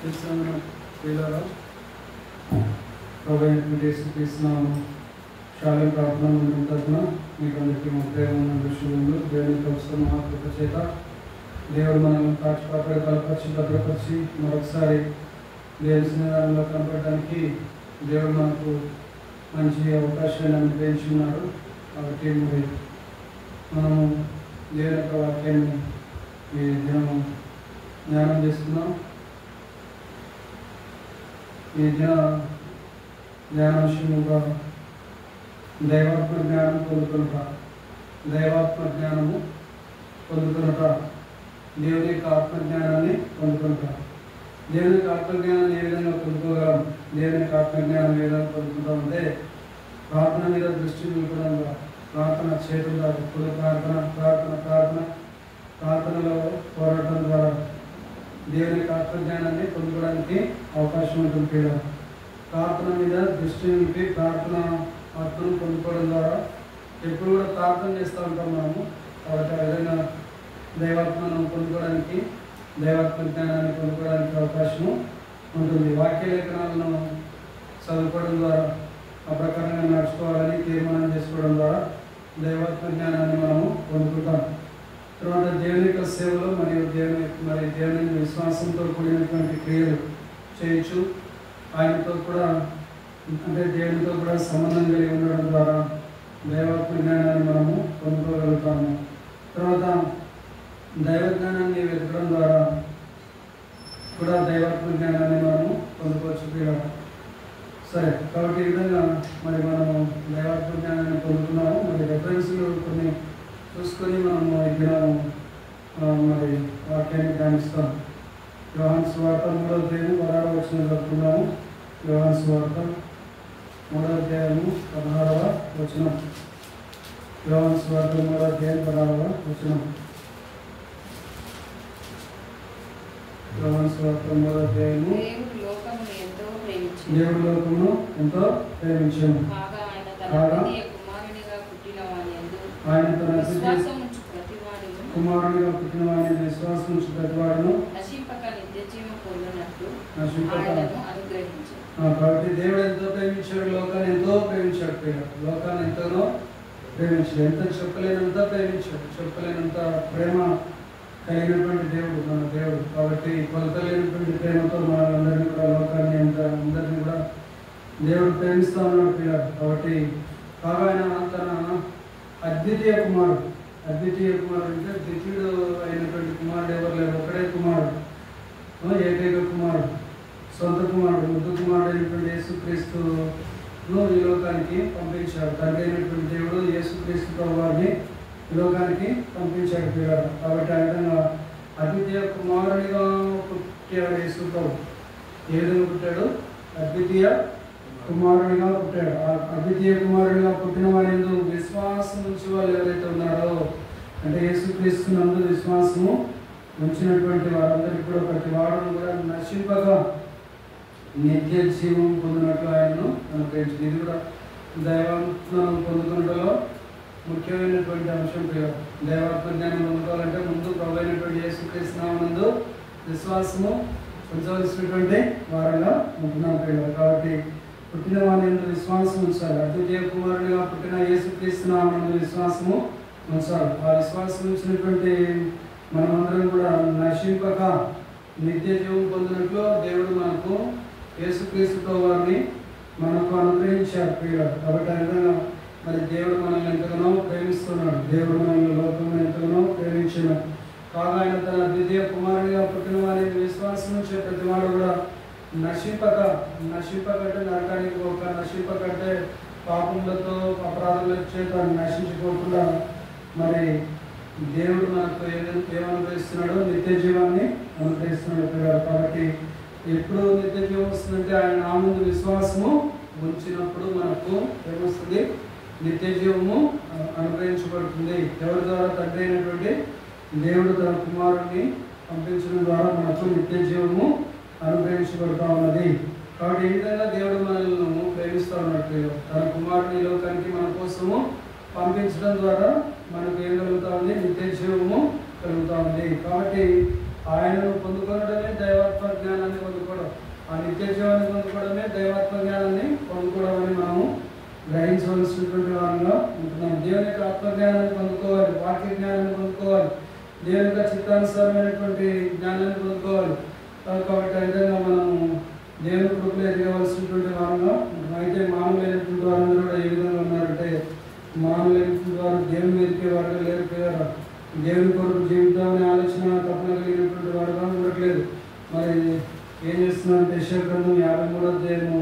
క్రిస్తును ప్రియులారా, ప్రభువైనటువంటి యేసుక్రీస్తునామమున శాలేం ప్రార్థన మందిరం తరపున మీకు అందరికీ మా ప్రేమ శుభములు. దేవుని ప్రభుత్వ మహాకృప చేత దేవుడు మనల్ని కాపాడి కలపరిచి భద్రపరిచి మరొకసారి దేవుని సన్నిధానంలో కనపడడానికి దేవుడు మనకు మంచి అవకాశాన్ని అనుగ్రహించి ఉన్నాడు. కాబట్టి మరి మనము దేవుని యొక్క వాక్యాన్ని ఈ దినము ధ్యానం చేస్తున్నాం. ఈ ధ్యానాంశముగా దైవాత్మ జ్ఞానం పొందుతున్నట, దైవాత్మ జ్ఞానము పొందుతున్నట, దేవుని యొక్క ఆత్మజ్ఞానాన్ని పొందుతున్నట. దేవుని యొక్క ఆత్మజ్ఞానాన్ని ఏ విధంగా పొందుకోగలం? దేవుని యొక్క ఆత్మజ్ఞానం ఏ విధంగా పొందుకుంటామంటే ప్రార్థన మీద దృష్టి నిలపడం ద్వారా, ప్రార్థన చేయడం ద్వారా, ఇప్పుడు ప్రార్థనలో పోరాటం ద్వారా దేవుని యొక్క ఆత్మజ్ఞానాన్ని పొందుకోవడానికి అవకాశం ఉంటుంది. ప్రార్థన మీద దృష్టి నిలిపి ప్రార్థన ఆత్మను పొందుకోవడం ద్వారా ఎప్పుడు కూడా ప్రార్థన చేస్తూ ఉంటాం మనము. కాబట్టి ఆ విధంగా దైవాత్మను పొందుకోవడానికి, దైవాత్మ జ్ఞానాన్ని పొందుకోవడానికి అవకాశము ఉంటుంది. వాక్య లేఖనాలను చదువుకోవడం ద్వారా ఆ ప్రకారంగా నడుచుకోవాలని తీర్మానం చేసుకోవడం ద్వారా దైవాత్మ జ్ఞానాన్ని మనము పొందుకుంటాం. తర్వాత దేవుని యొక్క సేవలో మరియు దేవుని విశ్వాసంతో కూడినటువంటి క్రియలు చేయొచ్చు. ఆయనతో కూడా అంటే దేవునితో కూడా సంబంధం కలిగి ఉండడం ద్వారా దైవాత్మ జ్ఞానాన్ని మనము పొందుకోగలుగుతాము. తర్వాత దైవ జ్ఞానాన్ని వెతకడం ద్వారా కూడా దైవాత్మ జ్ఞానాన్ని మనము పొందుకోవచ్చు. సరే, కాబట్టి ఈ విధంగా మరి మనము దైవాత్మ జ్ఞానాన్ని పొందుతున్నాము. మరి రెఫరెన్స్లు కొన్ని చూసుకొని మనము ఈ దినము మరి వాక్యాన్ని ధ్యానిస్తాం. యోహాను సువార్త 3వ అధ్యాయం 16వ వచనం చదువుతున్నాము. యోహాను సువార్త 3వ అధ్యాయము 16వ వచనం. యోహాను సువార్త 3వ అధ్యాయం 16వ వచనం. యోహాను సువార్త 3వ అధ్యాయము. దేవుడు లోకమును ఎంతో ప్రేమించెను, ఆయన తన కుమారునిగా పుట్టిన వారిని విశ్వాసం ఉంచి ప్రతివాడును కాబట్టి దేవుడు ఎంతో ప్రేమించాడు, లోకాన్ని ఎంతో ప్రేమించాడు. లోకాన్ని ఎంతనో ప్రేమించాడు, ఎంత చెప్పలేనంత ప్రేమించాడు. చెప్పలేనంత ప్రేమ కలిగినటువంటి దేవుడు మన దేవుడు. కాబట్టి కొలతలేనటువంటి ప్రేమతో మనందరినీ కూడా, లోకాన్ని అందరినీ కూడా దేవుడు ప్రేమిస్తూ ఉన్నాడు పిల్లలు. కాబట్టి కాగా ఆయన తన అద్వితీయ కుమారుడు అంటే ద్వితీయుడు అయినటువంటి కుమారుడు ఎవరు లేరు, ఒకడే కుమారుడు, ఏకైక కుమారుడు, సొంత కుమారుడు, ముద్దు కుమారుడు అయినటువంటి యేసుక్రీస్తును ఈ లోకానికి పంపించాడు. తండ్రి అయినటువంటి దేవుడు యేసుక్రీస్తుతో వారిని ఈ లోకానికి పంపించాడు పిల్లలు. కాబట్టి ఆ విధంగా అద్వితీయ కుమారుడిగా పుట్టాడు యేసుతో. ఏ విధంగా పుట్టాడు? అద్వితీయ కుమారుడిగా పుట్టాడు. ఆ అద్వితీయ కుమారుడిగా పుట్టిన వారి యందు విశ్వాసం ఉంచి వాళ్ళు ఎవరైతే ఉన్నారో, అంటే యేసుక్రీస్తు నందు విశ్వాసము ఉంచినటువంటి వారందరికీ కూడా ప్రతి వాడును కూడా నశింపగా నిత్య జీవం పొందినట్లు ఆయనను అనుగ్రహించింది. ఇది కూడా దైవాత్మను పొందుకున్నట్లో ముఖ్యమైనటువంటి అంశం. దైవాత్మ జ్ఞానం పొందుకోవాలంటే ముందు ప్రభు అయినటువంటి యేసుక్రీస్తు నామమునందు విశ్వాసము ఉంచవలసినటువంటి వారంగా ఉంటున్నాం పిల్లలు. కాబట్టి పుట్టిన వారి యందు విశ్వాసం ఉంచాలి. అద్వితీయ కుమారుడిగా పుట్టిన యేసుక్రీస్తు నామమునందు విశ్వాసము ఉంచాలి. ఆ విశ్వాసం ఉంచినటువంటి మనమందరం కూడా నశింపక నిత్య జీవం పొందినట్లు దేవుడు మనకు యేసుక్రీస్తుతో వారిని మనకు అనుగ్రహించారు పిల్లలు. కాబట్టి ఆ విధంగా మరి దేవుడు మనల్ని ఎంతగానో ప్రేమిస్తున్నాడు. దేవుడు మనల్ని లోకంలో ఎంతగానో ప్రేమించిన కాగా ఆయన తన ద్వితీయ కుమారుడిగా పుట్టిన వారిని విశ్వాసం ఉంచే ప్రతి వాడు కూడా నశింపకంటే నరకానికి ఒక నశింపకంటే పాపములతో అపరాధముల చేత నశించుకోకుండా మరి దేవుడు మనకు ఏమనుగ్రహిస్తున్నాడు? నిత్య జీవాన్ని అనుగ్రహిస్తున్నాడు. కాబట్టి ఎప్పుడు నిత్య జీవం వస్తుందంటే ఆయన నామమునందు విశ్వాసము ఉంచినప్పుడు మనకు ఏమొస్తుంది? నిత్య జీవము అనుగ్రహించబడుతుంది. ఎవరి ద్వారా? తండ్రి అయినటువంటి దేవుడు తన కుమారుడిని పంపించడం ద్వారా మనకు నిత్య జీవము అనుగ్రహించబడుతూ ఉన్నది. కాబట్టి ఈ విధంగా దేవుడు మనల్ని ప్రేమిస్తూ ఉన్నట్టు తన కుమారుని లోకానికి మన కోసము పంపించడం ద్వారా మనకు ఏం కలుగుతూ ఉంది? నిత్య జీవము కలుగుతూ ఉంది. కాబట్టి ఆయనను పొందుకోవడమే దైవాత్మ జ్ఞానాన్ని పొందుకోవడం. నిత్య జీవాన్ని పొందుకోవడమే దైవాత్మ జ్ఞానాన్ని పొందుకోవడమని మనము గ్రహించవలసినటువంటి వారంగా ఉంటున్నాం. దేవుని యొక్క ఆత్మజ్ఞానాన్ని పొందుకోవాలి, వాక్య జ్ఞానాన్ని పొందుకోవాలి, దేవుని యొక్క చిత్తానుసారమైనటువంటి జ్ఞానాన్ని పొందుకోవాలి. కాబట్టి ఆ విధంగా మనము దేవుని కృపలో ఎదగవలసినటువంటి వారంగా ఉంటున్నాం. అయితే మానవులైనటువంటి వారందరూ కూడా ఏ విధంగా ఉన్నారంటే, మానవులైనటువంటి వారు దేవుని ఎదిగే వారుగా లేకపోయారు, దేవుని కొరకు జీవితాన్ని ఆలోచన తపన కలిగినటువంటి వారుగా ఉండట్లేదు. మరి ఏం చేస్తున్నారంటే యెషయా గ్రంథం 53వ అధ్యాయము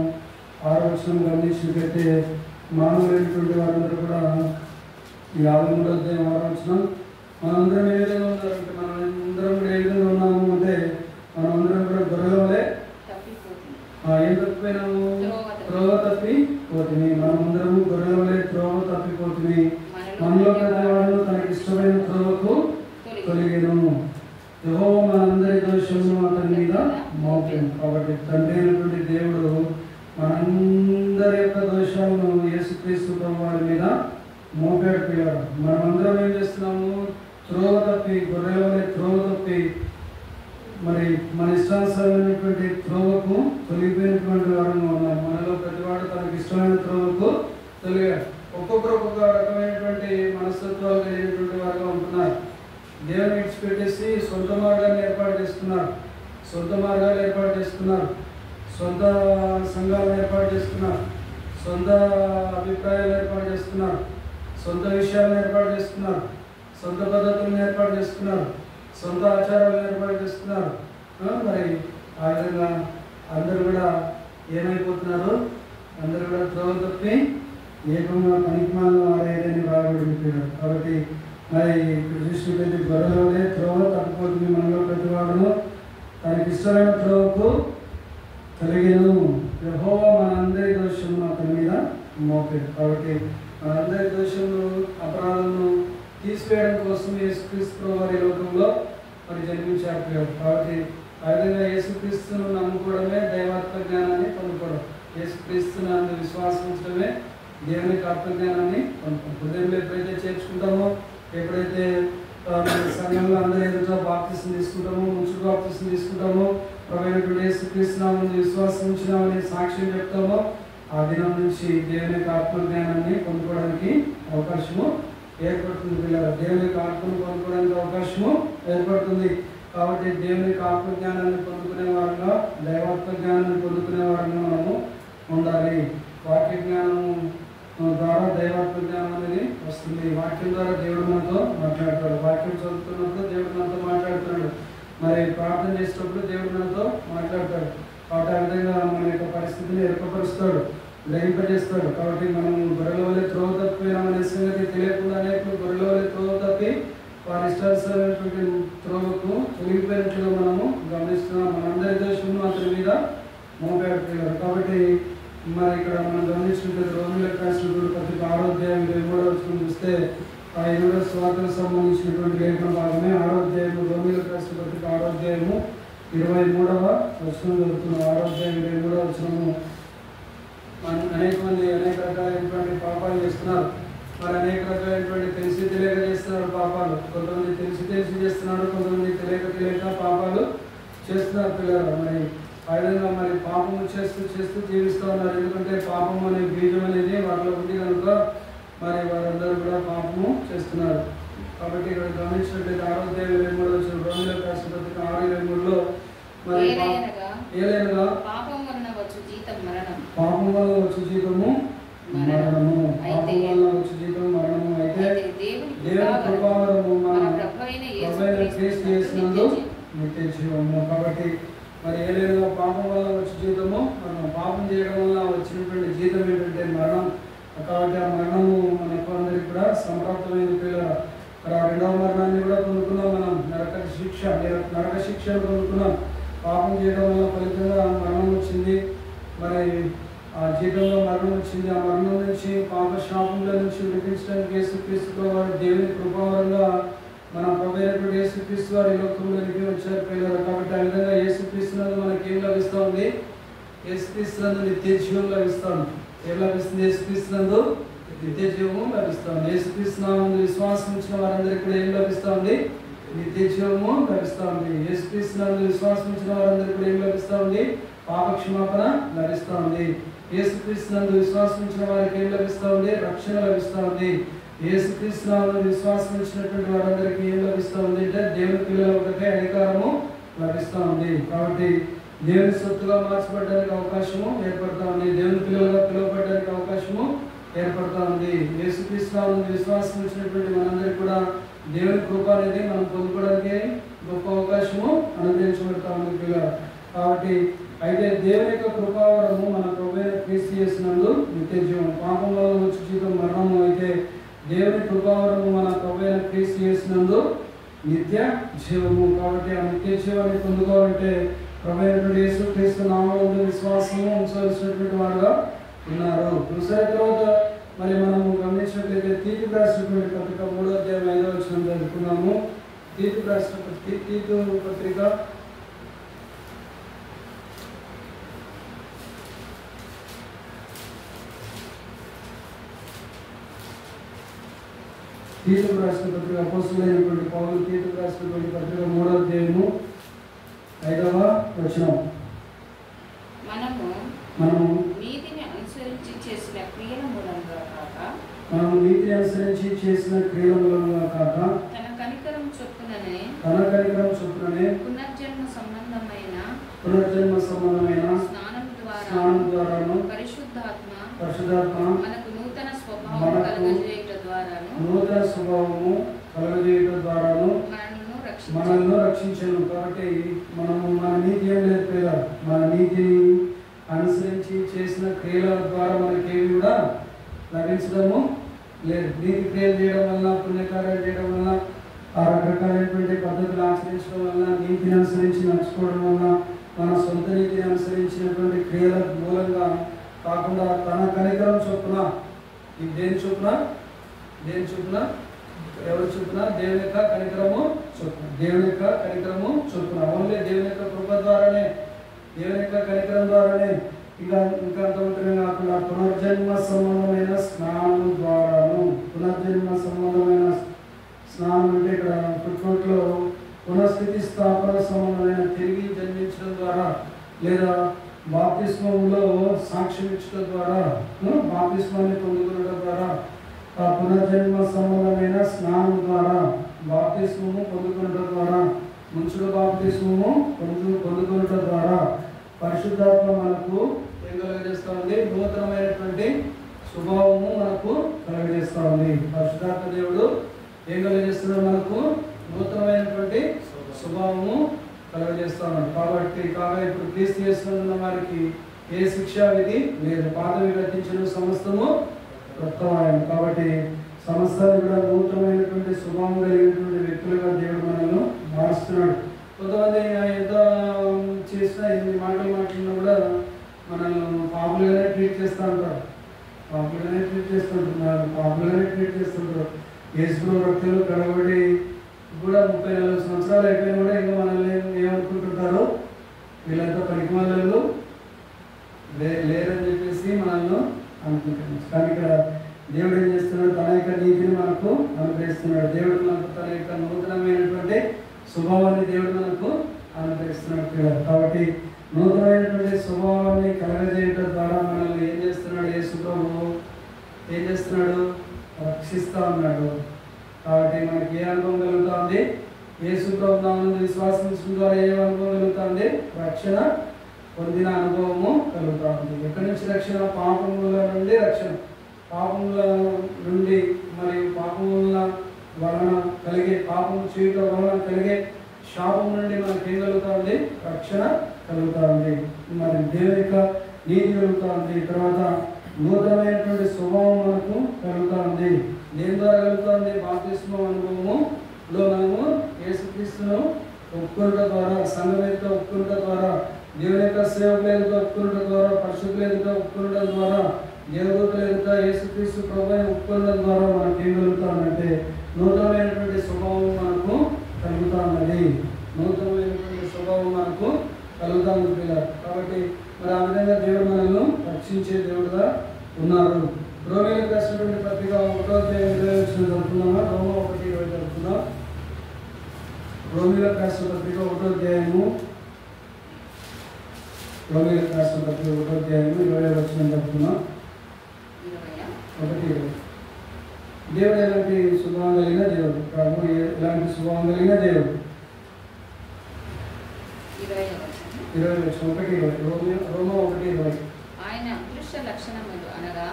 6వ వచనం గమనించినట్లయితే, మానవులైనటువంటి వారందరూ కూడా 53వ అధ్యాయం 6వ వచనం, మనందరం ఏ విధంగా ఉన్నారంటే, మనందరం కూడా ఏ విధంగా ఉన్నాము అంటే, మనమందరం కూడా గొర్రెల వలె ఏం తప్పిపోయినాము, త్రోవ తప్పిపోతుంది. మనమందరము గొర్రెల వలె త్రోవ తప్పిపోతుంది. మనలో ప్రతివాడు తనకి ఇష్టమైన త్రోవకు తొలగెను. యెహోవా మనందరి దోషమును అతని మీద మోపెను. కాబట్టి తండ్రి అయినటువంటి దేవుడు మనందరి యొక్క దోషాలను యేసుక్రీస్తు ప్రభువారి మీద మోపాడు. పిల్లలు మనమందరం ఏం చేస్తున్నాము, త్రోవ తప్పి, గొర్రెల వలె త్రోవ తప్పి, మరి మన ఇష్టానుసారమైనటువంటి త్రోవకు తొలగిపోయినటువంటి వారంగా ఉన్నాం. మనలో ప్రతివాడు తనకి ఇష్టమైన త్రోవకు తొలగాడు. ఒక్కొక్కరు ఒక్కొక్క రకమైనటువంటి మనస్తత్వాలు కలిగినటువంటి వారుగా ఉంటున్నారు. దేవుని విడిచిపెట్టేసి సొంత మార్గాన్ని ఏర్పాటు చేసుకున్నారు, సొంత మార్గాలు ఏర్పాటు చేసుకున్నారు, సొంత సంఘాలను ఏర్పాటు చేసుకున్నారు, సొంత అభిప్రాయాలు ఏర్పాటు చేసుకున్నారు, సొంత విషయాలను ఏర్పాటు చేసుకున్నారు, సొంత పద్ధతులను ఏర్పాటు చేసుకున్నారు, సొంత ఆచారాలను ఏర్పాటు చేసుకున్నారు. మరి ఆ విధంగా అందరూ కూడా ఏమైపోతున్నారు, అందరూ కూడా త్రోవ తప్పి ఏకంగా పనికిమాలను వాడేదని రాబడిపోయారు. కాబట్టి మరి ఇక్కడ చూసినట్లయితే గొర్రెలనే త్రోవ తప్పిపోతుంది. మనలో ప్రతివాడును తనకి ఇష్టమైన త్రోవకు కలిగెను. యెహోవా మనందరి దోషమును అతని మీద మోపాడు. కాబట్టి మనందరి దోషములు అపరాధాలను తీసివేయడం కోసం యేసుక్రీస్తు వారి లోకంలో మరి జన్మించారు. కాబట్టి ఆ విధంగా యేసుక్రీస్తును నమ్ముకోవడమే దైవాత్మ జ్ఞానాన్ని పొందుకోవడం, యేసుక్రీస్తును అందు విశ్వాసం ఉంచడమే దేవుని ఆత్మజ్ఞానాన్ని పొందుకోవడం. హృదయంలో ఎప్పుడైతే చేర్చుకుంటామో, ఎప్పుడైతే సంఘంలో అందరూ ఎదుట బాప్తిసం తీసుకుంటామో, ముంచు బాప్తిసం తీసుకుంటామో, ప్రభువైనటువంటి యేసుక్రీస్తు నామమున విశ్వాసం ఉంచినామని సాక్ష్యం చెప్తామో, ఆ దినం నుంచి దేవుని ఆత్మజ్ఞానాన్ని పొందుకోవడానికి అవకాశము ఏర్పడుతుంది. పిల్లలు దేవుని ఆత్మను పొందుకోవడానికి అవకాశము ఏర్పడుతుంది. కాబట్టి దేవుని ఆత్మజ్ఞానాన్ని పొందుకునే వారంగా, దైవాత్మ జ్ఞానాన్ని పొందుకునే వారంగా మనము ఉండాలి. వాక్య జ్ఞానము ద్వారా దైవాత్మ జ్ఞానం అనేది వస్తుంది. వాక్యం ద్వారా దేవుడు మనతో మాట్లాడతాడు. వాక్యం చదువుతున్నప్పుడు దేవుడు మనతో మాట్లాడుతున్నాడు. మరి ప్రార్థన చేసేటప్పుడు దేవుడు మనతో మాట్లాడతాడు. కాబట్టి ఆ విధంగా మన యొక్క పరిస్థితిని ఎరుకపరుస్తాడు, గ్రహింపజేస్తాడు. కాబట్టి మనం గొర్రెల వలె త్రోవ తప్పిపోయినామనే సంగతి తెలియకుండా అనేక గొర్రెల వలె త్రోవ తప్పి వారి ఇష్టానుసారమైనటువంటి త్రోవకు తొలగిపోయినట్లుగా మనము గమనిస్తున్నాం. మనందరి దోషమును అతని మీద మోపాడు. కాబట్టి మరి ఇక్కడ మనం గమనించుకుంటే రోమిలకు రాసినటువంటి పత్రిక 6వ అధ్యాయం 23వ వచనం చూస్తే, ఆ 8వ సువార్తకు సంబంధించినటువంటి లేఖన భాగమే 6వ అధ్యాయము, రోమిలకు రాసిన పత్రిక 6వ అధ్యాయము 23వ వచనం చదువుతున్నాం. 6వ అధ్యాయం 23వ వచనము, అనేక మంది అనేక రకాలైనటువంటి పాపాలు చేస్తున్నారు. మరి అనేక రకాలైనటువంటి తెలిసి తెలియక చేస్తున్నారు పాపాలు. కొంతమంది తెలిసి చేస్తున్నారు, కొంతమంది తెలియక పాపాలు చేస్తున్నారు. పిల్లలు మరి ఆ విధంగా మరి పాపము చేస్తూ జీవిస్తూ ఉన్నారు. ఎందుకంటే పాపం అనే బీజం అనేది వారిలో ఉంది కనుక మరి వారందరూ కూడా పాపము చేస్తున్నారు. కాబట్టి ఇక్కడ గమనించినట్లయితే 6వ అధ్యాయం 23వ వచనం, రోమిలకు రాసిన పత్రిక 6:23లో మరి ఏలైనగా పాపం వలన వచ్చు జీతము మరణము, పాపం వలన వచ్చు జీతము మరణము. అయితే దేవుని కృపావరము మన ప్రభువైన క్రీస్తు యేసునందు నిత్య జీవము. కాబట్టి మరి ఏలైనగా పాపం వల్ల వచ్చే జీతము మరణం. పాపం చేయడం వల్ల వచ్చినటువంటి జీతం ఏంటంటే మరణం. కాబట్టి ఆ మరణము మనకు అందరికీ కూడా సంప్రాప్తమైన పిల్లల. మరి ఆ రెండవ మరణాన్ని కూడా పొందుకున్నాం మనం, నరక శిక్షను పొందుకున్నాం. పాపం చేయడం వల్ల ఫలితంగా మరణం వచ్చింది. మరి ఆ జీతంలో మరణం వచ్చింది. ఆ మరణం నుంచి, పాప శాపంలో నుంచి విడిపించడానికి యేసుక్రీస్తు వారు దేవుని కృపావరంగా మన ప్రభువైనటువంటి యేసుక్రీస్తు వారి లోకంలోనికి వచ్చారు పిల్లలు. కాబట్టి ఆ విధంగా యేసుక్రీస్తునందు మనకి ఏం లభిస్తూ ఉంది, యేసుక్రీస్తునందు నిత్య జీవం లభిస్తూ ఉంది. ఏం లభిస్తుంది, యేసుక్రీస్తునందు నిత్య జీవము లభిస్తూ ఉంది. యేసుక్రీస్తు నామమున విశ్వాసం ఉంచిన వారందరికీ కూడా ఏం లభిస్తూ ఉంది, నిత్య జీవము లభిస్తూ ఉంది. యేసుక్రీస్తునందు విశ్వాసం ఉంచిన వారందరికీ కూడా ఏం లభిస్తూ ఉంది, పాపక్షమాపణ లభిస్తూ ఉంది. యేసుక్రీస్తునందు విశ్వాసం ఉంచిన వారికి ఏం లభిస్తూ ఉంది? రక్షణ లభిస్తూ ఉంది. యేసుక్రీస్తునందు విశ్వాసం ఉంచినటువంటి వారందరికీ ఏం లభిస్తూ ఉంది అంటే దేవుని పిల్లలకే అధికారము లభిస్తూ ఉంది. కాబట్టి దేవుని సొత్తుగా మార్చబడడానికి అవకాశము ఏర్పడుతూ ఉంది. దేవుని పిల్లలుగా పిలువబడడానికి అవకాశము ఏర్పడుతూ ఉంది. యేసుక్రీస్తునందు విశ్వాసం ఉంచినటువంటి మనందరికీ కూడా దేవుని కృప అనేది మనం పొందుకోవడానికి గొప్ప అవకాశము అనుగ్రహించబడతా ఉంది పిల్లలు. కాబట్టి అయితే దేవుని యొక్క కృపావరము మన ప్రభువైన క్రీస్తు యేసునందు నిత్య జీవం. పాపం వల్ల వచ్చే జీవితం మరణము అయితే దేవుని కృపావరము మన ప్రభువైన క్రీస్తు యేసునందు నిత్య జీవము. కాబట్టి ఆ నిత్య జీవాన్ని పొందుకోవాలంటే ప్రభువైనటువంటి యేసుక్రీస్తు నామములో విశ్వాసము ఉంచవలసినటువంటి వారుగా ఉన్నారు. తర్వాత మరి మనము గమనించినట్లయితే తీతు రాసినటువంటి పత్రిక 3వ అధ్యాయం 5వ వచనం చదువుకున్నాము. తీతు రాసిన పత్రిక తీతుకు రాసిన పత్రిక అపోస్తలుడైనటువంటి పౌలు తీతుకు రాసినటువంటి పత్రిక 3వ అధ్యాయము 5వ వచనం. మనము నీతిని అనుసరించి చేసిన క్రియల మూలంగా కాక తన కనికరం చొప్పుననే పునర్జన్మ సంబంధమైన స్నానం ద్వారాను పరిశుద్ధాత్మ మనకు నూతన స్వభావము కలుగజేయుట ద్వారాను మనల్ని రక్షించను. కాబట్టి మనము మన నీతి ఏం లేదు కదా, మన నీతిని అనుసరించి చేసిన క్రియల ద్వారా మనకేమి కూడా లభించడము లేదు. నీతి క్రియలు చేయడం వల్ల, పుణ్యకార్యాలు చేయడం వల్ల, ఆ రకరకాలైనటువంటి పద్ధతులు ఆచరించడం వల్ల, నీతిని అనుసరించి నడుచుకోవడం వల్ల, మన సొంత నీతిని అనుసరించినటువంటి క్రియల మూలంగా కాకుండా తన కనికరం చొప్పున, ఈ దేని చొప్పున ఎవరు చొప్పున? దేవుని యొక్క కనికరము చొప్పున ఓన్లీ దేవుని యొక్క కృప ద్వారానే, దేవుని యొక్క కనికరం ద్వారానే, ఇంకా అంతమంది కాకుండా పునర్జన్మ సంబంధమైన స్నానం ద్వారాను. పునర్జన్మ సంబంధమైన స్నానం అంటే ఇక్కడ ఫుట్నోట్లో పునఃస్థితి స్థాపన సంబంధమైన తిరిగి జన్మించడం ద్వారా, లేదా బాప్తిస్మంలో సాక్ష్యం ఇచ్చడం ద్వారా, బాప్తిస్మాన్ని పొందుకోవడం ద్వారా, ఆ పునర్జన్మ సంబంధమైన స్నానం ద్వారా, బాప్తిస్మము పొందుకోవడం ద్వారా, ముంచుడు బాప్తిస్మము పొందుకోవడం ద్వారా పరిశుద్ధాత్మ మనకు ఏం కలుగజేస్తూ ఉంది? నూతనమైనటువంటి స్వభావము మనకు కలుగజేస్తూ ఉంది. పరిశుద్ధాత్మ దేవుడు ఏం కలుగజేస్తున్నాడు? మనకు నూతనమైనటువంటి స్వభావము కలుగజేస్తూ ఉన్నాడు. కాబట్టి ఇప్పుడు క్రీస్తు యేసునందున్న వారికి ఏ శిక్షా విధి లేదు. పాతవి గతించిన సమస్తము క్రొత్తమాయను. కాబట్టి సమస్తాన్ని కూడా నూతనమైనటువంటి స్వభావం కలిగినటువంటి వ్యక్తులుగా దేవుడు మనల్ని మారుస్తున్నాడు. కొంతమంది ఎంత చేసినా, ఎన్ని మాట్లాడినా కూడా మనల్ని పాపులుగానే ట్రీట్ చేస్తుంటారు. యేసు భక్తులు కడబడి కూడా 30-40 సంవత్సరాలు అయిపోయినా కూడా ఇంకా మనల్ని ఏమనుకుంటుంటారు? వీళ్ళంతా పనికిమాలలు లేరని చెప్పేసి మనల్ని అనుకుంటున్నాం. కానీ ఇక్కడ దేవుడు ఏం చేస్తున్నాడు? తన యొక్క నీతిని మనకు అనుగ్రహిస్తున్నాడు. దేవుడు మనకు తన యొక్క నూతనమైనటువంటి స్వభావాన్ని దేవుడు మనకు అనుగ్రహిస్తున్నాడు. కాబట్టి నూతనమైనటువంటి స్వభావాన్ని కలగజేయడం ద్వారా మనల్ని ఏం చేస్తున్నాడు? యేసు ప్రభువు ఏం చేస్తున్నాడు? రక్షిస్తూ ఉన్నాడు. కాబట్టి మనకి ఏ అనుభవం కలుగుతుంది? యేసు ప్రభు నామమున విశ్వాసం ద్వారా ఏ అనుభవం కలుగుతుంది? రక్షణ పొందిన అనుభవము కలుగుతుంది. ఎక్కడి నుంచి రక్షణ? పాపముల నుండి రక్షణ. పాపముల నుండి మరియు పాపముల వలన కలిగే, పాపం చేయడం వలన కలిగే శాపం నుండి మనకి ఏం కలుగుతుంది? రక్షణ కలుగుతుంది. మరి దేవుని యొక్క నీతి కలుగుతుంది. తర్వాత నూతనమైనటువంటి స్వభావం మనకు కలుగుతుంది. దేని ద్వారా కలుగుతుంది? బాప్తిస్మ అనుభవములో మనము యేసుక్రీస్తును ఒప్పుకోవడం ద్వారా, సంఘవేదితో ఒప్పుకోవడం ద్వారా, దేవుని యొక్క సేవకులతో ఒప్పుకోవడం ద్వారా, పరిశుద్ధులతో ఒప్పుకోవడం ద్వారా, దేవదూతల ఎదుట యేసుక్రీస్తు ప్రభువుని ఒప్పుకోవడం ద్వారా మనకి ఏం కలుగుతుందంటే నూతనమైనటువంటి స్వభావం మనకు కలుగుతున్నది. నూతనమైనటువంటి స్వభావం మనకు కలుగుతుంది పిల్లలు. కాబట్టి మరి ఆ విధంగా దేవుడు మనల్ని రక్షించే దేవుడుగా ఉన్నారు. రోమీయులకు రాసినటువంటి పత్రిక 1వ అధ్యాయం 20వ వచనం చదువుకుందామా? రోమా 1:20 చదువుకుందాం. రోమీయులకు రాసిన పత్రిక 1వ అధ్యాయము రోమీయులకు రాసిన పత్రిక 1వ అధ్యాయము 20వ వచనం చదువుతున్నాం. 1:20. దేవుడు ఎలాంటి స్వభావం కలిగిన దేవుడు, ప్రభు ఎలాంటి స్వభావం కలిగిన దేవుడు. 20వ వచనం 1:20. రోమ 1:20. ఆయన అదృశ్య లక్షణములు అనగా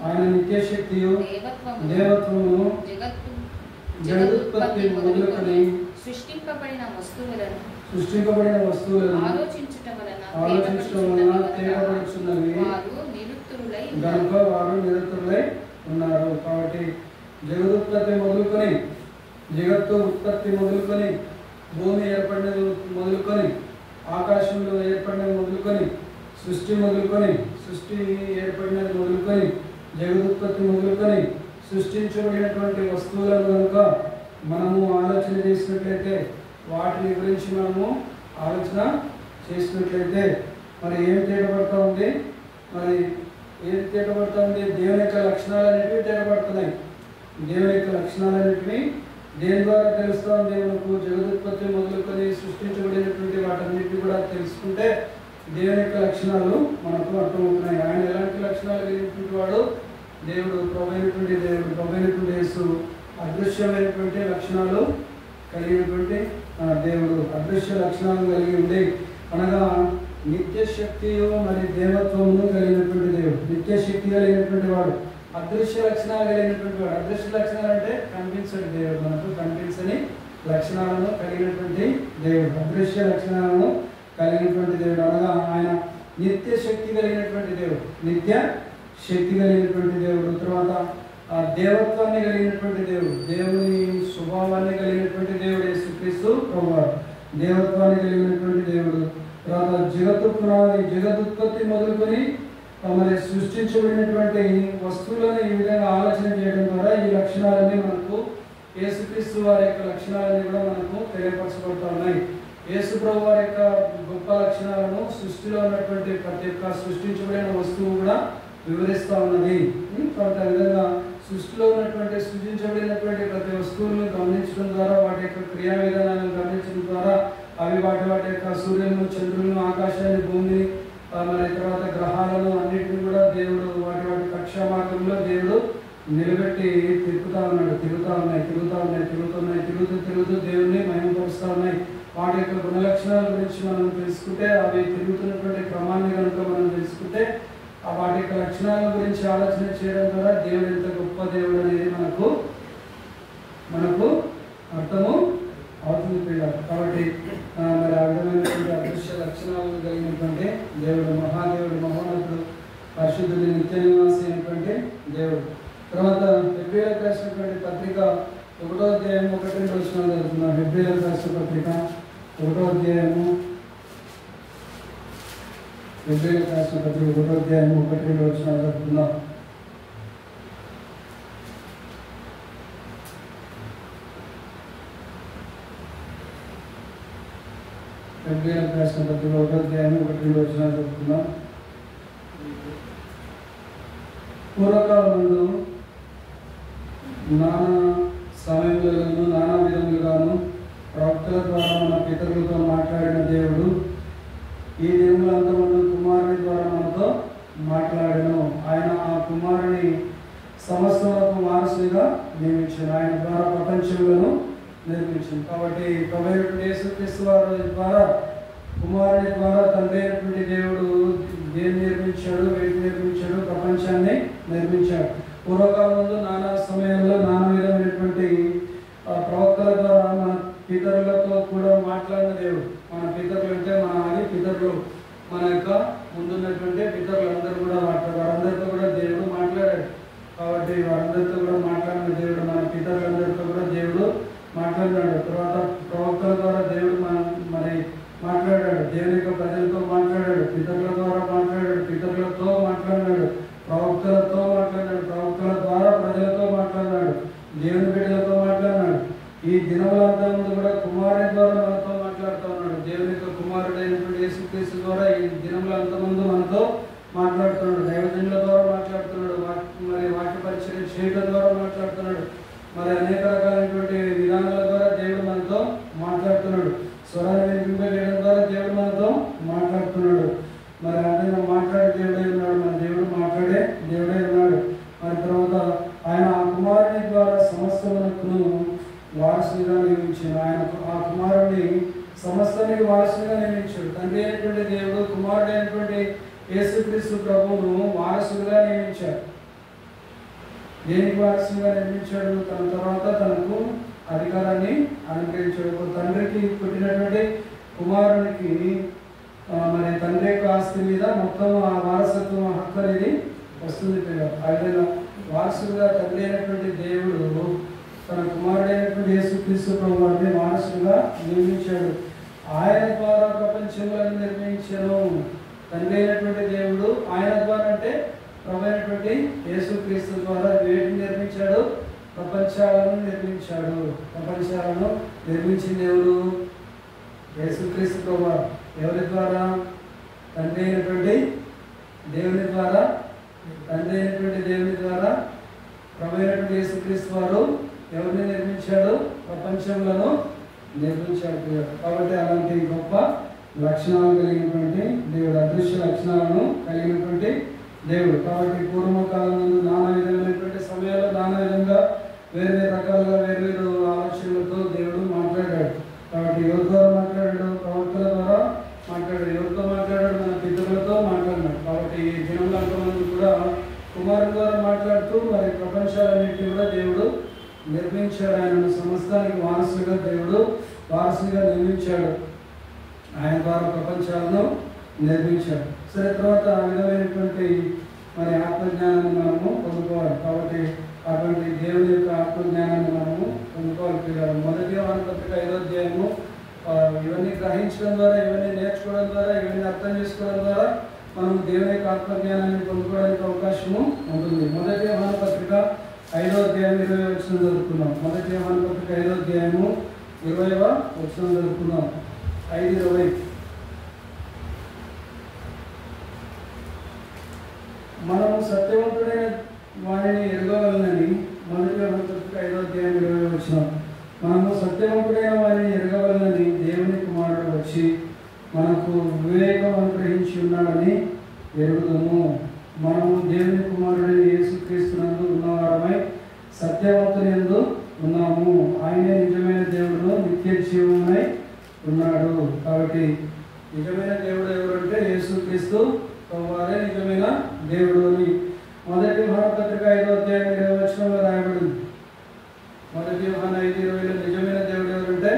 ఆయన నిత్యశక్తియు దేవత్వమును జగదుత్పత్తి మొదలుకొని సృష్టింపబడిన వస్తువులను ఆలోచించటం వలన తేటపడుచున్నవి కనుక వారు నిరుత్తరులై ఉన్నారు. కాబట్టి జగత్తు ఉత్పత్తి మొదలుకొని భూమి ఏర్పడినది మొదలుకొని ఆకాశంలో ఏర్పడినది మొదలుకొని సృష్టి ఏర్పడినది మొదలుకొని జగదుత్పత్తి మొదలుకొని సృష్టించబడినటువంటి వస్తువులను కనుక మనము ఆలోచన చేసినట్లయితే, వాటిని గురించి మనము ఆలోచన చేసినట్లయితే మరి ఏం తేటపడుతూ ఉంది? దేవుని యొక్క లక్షణాలు అనేటివి తేటపడుతున్నాయి. దేవుని యొక్క లక్షణాలు అనేటివి దేని ద్వారా తెలుస్తూ ఉంది? మనకు జగదుత్పత్తి మొదలుకొని సృష్టించబడినటువంటి వాటన్నిటిని కూడా తెలుసుకుంటే దేవుని యొక్క లక్షణాలు మనకు అర్థమవుతున్నాయి. ఆయన ఎలాంటి లక్షణాలు కలిగినటువంటి వాడు? దేవుడు, ప్రభువైనటువంటి యేసు అదృశ్యమైనటువంటి లక్షణాలు కలిగినటువంటి దేవుడు. అదృశ్య లక్షణాలు కలిగి ఉండి అనగా నిత్యశక్తియు మరి దేవత్వమును కలిగినటువంటి దేవుడు. నిత్యశక్తి కలిగినటువంటి వాడు, అదృశ్య లక్షణాలు కలిగినటువంటి వాడు. అదృశ్య లక్షణాలు అంటే కనిపించని దేవుడు, మనకు కనిపించని లక్షణాలను కలిగినటువంటి దేవుడు. అదృశ్య లక్షణాలను కలిగినటువంటి దేవుడు అనగా ఆయన నిత్య శక్తి కలిగినటువంటి దేవుడు. తర్వాత దేవత్వాన్ని కలిగినటువంటి దేవుడు, దేవుని స్వభావాన్ని కలిగినటువంటి దేవుడు యేసుక్రీస్తు ప్రభువారు. దేవత్వాన్ని కలిగినటువంటి దేవుడు. తర్వాత జగదుత్పత్తి మొదలుకొని మరి సృష్టించబడినటువంటి వస్తువులను ఈ విధంగా ఆలోచన చేయడం ద్వారా ఈ లక్షణాలన్నీ మనకు, యేసుక్రీస్తు వారి యొక్క లక్షణాలన్నీ కూడా మనకు తెలియపరచబడుతూ ఉన్నాయి. యేసు ప్రభు వారి యొక్క గొప్ప లక్షణాలను సృష్టిలో ఉన్నటువంటి ప్రతి ఒక్క సృష్టించబడిన వస్తువు కూడా వివరిస్తూ ఉన్నది. కాబట్టి ఆ విధంగా సృష్టిలో సృష్టించబడినటువంటి ప్రతి వస్తువులను గమనించడం ద్వారా, వాటి యొక్క క్రియా విధానాలను గమనించడం ద్వారా అవి వాటి యొక్క సూర్యులను, చంద్రులను, ఆకాశాన్ని, భూమిని, మరి తర్వాత గ్రహాలను అన్నింటినీ కూడా దేవుడు వాటి కక్షా మార్గంలో దేవుడు నిలబెట్టి తిరుగుతూ దేవుణ్ణి మహిమపరుస్తూ ఉన్నాయి. వాటి యొక్క గుణలక్షణాల గురించి మనం తెలుసుకుంటే, అవి తిరుగుతున్నటువంటి క్రమాన్ని కనుక మనం తెలుసుకుంటే, వాటి యొక్క లక్షణాల గురించి ఆలోచన చేయడం ద్వారా దేవుడు ఎంత గొప్ప దేవుడు అనేది మనకు అర్థము అవుతుంది పిల్లలు. కాబట్టి మరి ఆ విధమైనటువంటి అదృశ్య లక్షణాలను కలిగినటువంటి దేవుడు, మహాదేవుడు, మహోన్నతుడు, పరిశుద్ధుడి, నిత్య నివాసి అయినటువంటి దేవుడు. తర్వాత హెబ్రీయులకు రాసినటువంటి పత్రిక 1వ అధ్యాయము 1-2 వచనాలు చదువుతున్నాం. హెబ్రీయులకు రాసిన పత్రిక 1వ అధ్యాయము 1-2 వచనాలు చదువుతున్నాం. హెబ్రీయులకు రాసిన పత్రిక 1వ అధ్యాయము 1-2 వచనాలు చదువుతున్నాం. పూర్వకాలమందు నానా సమయములను నానా విధములుగాను ప్రవక్తల ద్వారా మన పితరులతో మాట్లాడిన దేవుడు ఈ దినములంతమందు కుమారుని ద్వారా మనతో మాట్లాడను. ఆయన ఆ కుమారుని సమస్తములకు వారసునిగా నియమించాను. ఆయన ద్వారా ప్రపంచములను నిర్మించాను. కాబట్టి ప్రభువైనటువంటి యేసుక్రీస్తు వారి ద్వారా, కుమారుని ద్వారా తండ్రి అయినటువంటి దేవుడు దేన్ని నిర్మించాడు? వేటిని నిర్మించాడు? ప్రపంచాన్ని నిర్మించాడు. పూర్వకాలంలో నానా సమయంలో నానా విధమైనటువంటి ప్రవక్తల ద్వారా మన పితరులతో కూడా మాట్లాడిన దేవుడు. మన పితరులు అంటే మన ఆది పితరులు, మన యొక్క ముందున్నటువంటి పితరులందరూ కూడా వారందరితో కూడా దేవుడు మాట్లాడాడు. కాబట్టి వారందరితో కూడా మాట్లాడిన దేవుడు, మన పితరులందరితో కూడా దేవుడు మాట్లాడినాడు. తర్వాత ప్రవక్తల ద్వారా దేవుడు మరి మాట్లాడాడు. దేవుని యొక్క ప్రజలతో మాట్లాడాడు. పితరుల ద్వారా మాట్లాడాడు. పితరులతో మాట్లాడినాడు. ప్రవక్తలతో మాట్లాడినాడు. ప్రవక్తల ద్వారా ప్రజలతో మాట్లాడినాడు. దేవుని బిడ్డలతో మాట్లాడినాడు. ఈ దినములంతా ముందు కూడా కుమారుని ద్వారా మనతో మాట్లాడుతూ ఉన్నాడు. దేవుని యొక్క కుమారుడైనటువంటి యేసుక్రీస్తు ద్వారా ఈ దినములంతా ముందు మనతో మాట్లాడుతున్నాడు. దైవజనుల ద్వారా మాట్లాడుతున్నాడు. మరి వాక్య పరిచయం చేయడం ద్వారా మాట్లాడుతున్నాడు. మరి అనేక రకాలైనటువంటి విధానాల ద్వారా దేవుడు మనతో మాట్లాడుతున్నాడు. స్వరాన్ని వినిపింపజేయడం ద్వారా కుమారుని ద్వారా సమస్తమునకును వారసునిగా నియమించాడు. ఆయనకు ఆ కుమారుడిని సమస్తానికి వారసునిగా నియమించాడు. తండ్రి అయినటువంటి దేవుడు కుమారుడు అయినటువంటి యేసుక్రీస్తు ప్రభువును వారసులుగా నియమించాడు. దేనికి వారసులుగా నిర్మించాడు? తన తర్వాత తనకు అధికారాన్ని అనుగ్రహించాడు. తండ్రికి పుట్టినటువంటి కుమారునికి మరి తండ్రి యొక్క ఆస్తి మీద మొత్తం ఆ వారసత్వం హక్కు అనేది వస్తుంది. ఆయన వారసులుగా తండ్రి అయినటువంటి దేవుడు తన కుమారుడైనటువంటి యేసుక్రీస్తు ప్రభువుని వారసులుగా నియమించాడు. ఆయన ద్వారా ప్రపంచంలో నిర్మించాను. తండ్రి అయినటువంటి దేవుడు ఆయన ద్వారా అంటే ప్రభు అయినటువంటి యేసుక్రీస్తు ద్వారా వేటిని నిర్మించాడు? ప్రపంచాలను నిర్మించాడు. ప్రపంచాలను నిర్మించింది ఎవరు? యేసుక్రీస్తు ప్రభు. ఎవరి ద్వారా? తండ్రి అయినటువంటి దేవుని ద్వారా. తండ్రి అయినటువంటి దేవుని ద్వారా ప్రభు అయినటువంటి యేసుక్రీస్తు వారు ఎవరిని నిర్మించాడు? ప్రపంచంలో నిర్మించాడు. కాబట్టి అలాంటి గొప్ప లక్షణాలు కలిగినటువంటి దేవుడు, అదృశ్య లక్షణాలను కలిగినటువంటి దేవుడు. కాబట్టి పూర్వకాలం నుండి నానా విధమైనటువంటి సమయాల్లో నానా విధంగా వేరు రకాలుగా వేరు ఆలోచనలతో దేవుడు మాట్లాడాడు. కాబట్టి ఎవరి ద్వారా మాట్లాడాడు? ప్రవక్తల ద్వారా మాట్లాడాడు. ఎవరితో మాట్లాడాడు? మన పితరులతో మాట్లాడినాడు. కాబట్టి ఈ దినంలో అంతమంది కూడా కుమారుని ద్వారా మాట్లాడుతూ మరి ప్రపంచాలన్నింటినీ కూడా దేవుడు నిర్మించాడు. ఆయనను సమస్తానికి వారసుగా దేవుడు వారసుగా నిర్మించాడు. ఆయన ద్వారా ప్రపంచాలను నిర్మించాడు. సరే, తర్వాత ఆ విధమైనటువంటి మరి ఆత్మజ్ఞానాన్ని మనము పొందుకోవాలి. కాబట్టి అటువంటి దేవుని యొక్క ఆత్మజ్ఞానాన్ని మనము పొందుకోవాలి. మొదటి యోహాను పత్రిక 5వ అధ్యాయము ఇవన్నీ గ్రహించడం ద్వారా, ఇవన్నీ నేర్చుకోవడం ద్వారా, ఇవన్నీ అర్థం చేసుకోవడం ద్వారా మనం దేవుని యొక్క ఆత్మజ్ఞానాన్ని పొందుకోవడానికి అవకాశము ఉంటుంది. మొదటి యోహాను పత్రిక 5వ అధ్యాయం 20వ వచనం చదువుకున్నాం. మొదటి యోహాను పత్రిక 5వ అధ్యాయము 20వ వచనం చదువుకున్నాం. 5:20. మనము సత్యవంతుడైన వారిని ఎరగవలనని, మొదటి యోహాను పత్రిక 5వ అధ్యాయం 20వ వచనం. మనము సత్యవంతుడైన వారిని ఎరగవలనని దేవుని కుమారుడు వచ్చి మనకు వివేకం అనుగ్రహించి ఉన్నాడని ఎరుగుదము. మనము దేవుని కుమారుడైన యేసుక్రీస్తునందు ఉన్నవారమై సత్యవంతుని యందు ఉన్నాము. ఆయనే నిజమైన దేవుడు, నిత్య జీవమై ఉన్నాడు. కాబట్టి నిజమైన దేవుడు ఎవరంటే యేసుక్రీస్తు వారే నిజమైన దేవుడు అని మొదటి యోహాను పత్రిక 5వ అధ్యాయం 20వ వచనంలో రాయబడింది. మొదటి యోహాను 5:20లో నిజమైన దేవుడు ఎవరంటే,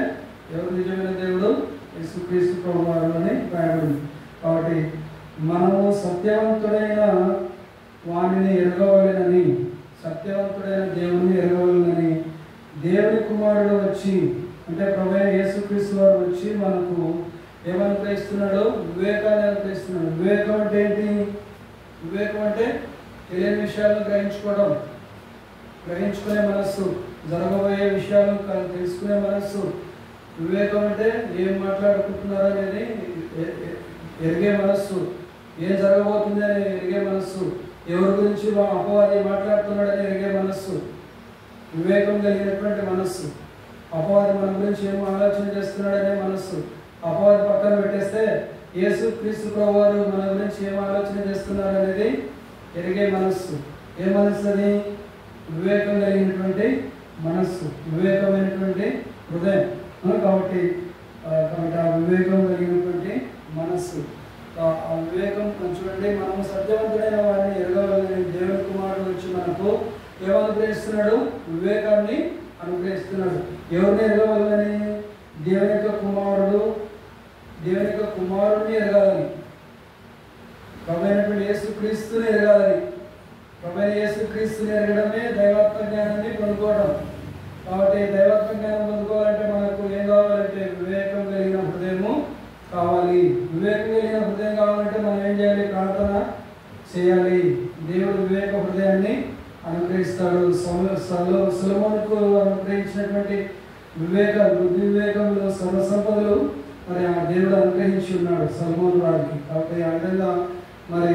ఎవరు నిజమైన దేవుడు? యేసుక్రీస్తు ప్రభువారు అని రాయబడింది. కాబట్టి మనము సత్యవంతుడైన వాణిని ఎరగవలెనని, సత్యవంతుడైన దేవుని ఎరగవలెనని దేవుని కుమారుడు వచ్చి, అంటే ప్రభువైన యేసుక్రీస్తు వారు వచ్చి మనకు ఏమనుగ్రహిస్తున్నాడు? వివేకాన్ని అనుగ్రహిస్తున్నాడు. వివేకం అంటే ఏంటి? వివేకం అంటే తెలియని విషయాలను గ్రహించుకోవడం, గ్రహించుకునే మనస్సు, జరగబోయే విషయాలను తెలుసుకునే మనస్సు. వివేకం అంటే ఏం మాట్లాడుకుంటున్నారు అనేది ఎరిగే మనస్సు, ఏం జరగబోతుంది అని ఎరిగే మనస్సు, ఎవరి గురించి అపవాది మాట్లాడుతున్నాడని ఎరిగే మనస్సు, వివేకం కలిగినటువంటి మనస్సు. అపవాది మన గురించి ఏమో ఆలోచన చేస్తున్నాడనే మనస్సు. అపవాది పక్కన పెట్టేస్తే యేసుక్రీస్తు ప్రభువారు మన గురించి ఏం ఆలోచన చేస్తున్నారు అనేది ఎరిగే మనస్సు. ఏ మనస్సు అది? వివేకం కలిగినటువంటి మనస్సు, వివేకమైనటువంటి హృదయం. కాబట్టి ఆ వివేకం కలిగినటువంటి మనస్సు, ఆ వివేకం చూడండి. మనము సత్యవంతుడైన వారిని ఎరగవలనని దేవుని కుమారుడు వచ్చి మనకు ఏమనుగ్రహిస్తున్నాడు? వివేకాన్ని అనుగ్రహిస్తున్నాడు. ఎవరిని ఎరగవలనని? దేవుని యొక్క కుమారుడు, దేవుని యొక్క కుమారుడిని ఎరగాలని, ప్రభువైనటువంటి యేసుక్రీస్తుని ఎరగాలని. ప్రభువైన యేసుక్రీస్తుని ఎరగడమే దైవాత్మ జ్ఞానాన్ని పొందుకోవడం. కాబట్టి దైవాత్మ జ్ఞానం పొందుకోవాలంటే మనకు ఏం కావాలంటే వివేకం కలిగిన హృదయము కావాలి. వివేకం కలిగిన హృదయం కావాలంటే మనం ఏం చేయాలి? ప్రార్థన చేయాలి. దేవుడు వివేక హృదయాన్ని అనుగ్రహిస్తాడు. సొలొమోనుకు అనుగ్రహించినటువంటి బుద్ధి వివేకంలో సర్వసంపదలు మరి ఆ దేవుడు అనుగ్రహించి ఉన్నాడు సొలొమోను వారికి. కాబట్టి ఆ విధంగా మరి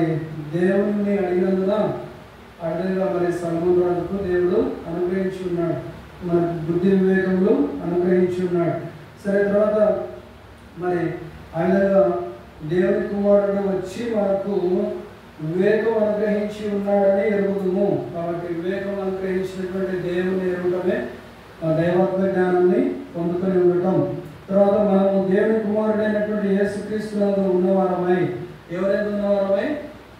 దేవుడిని అడిగినందున ఆ విధంగా మరి సొలొమోను రాజుకు దేవుడు అనుగ్రహించి ఉన్నాడు, మరి బుద్ధి వివేకములు అనుగ్రహించి ఉన్నాడు. సరే, తర్వాత మరి ఆ విధంగా దేవుని కుమారుడు వచ్చి మనకు వివేకం అనుగ్రహించి ఉన్నాడని ఎరుగుదుము. కాబట్టి వివేకం అనుగ్రహించినటువంటి దేవుని ఎరుగటమే దైవాత్మ జ్ఞానాన్ని పొందుకొని ఉండటం. తర్వాత మనము దేవుని కుమారుడైనటువంటి యేసుక్రీస్తునందు ఉన్నవారమై, ఎవరైతే ఉన్నవారమై,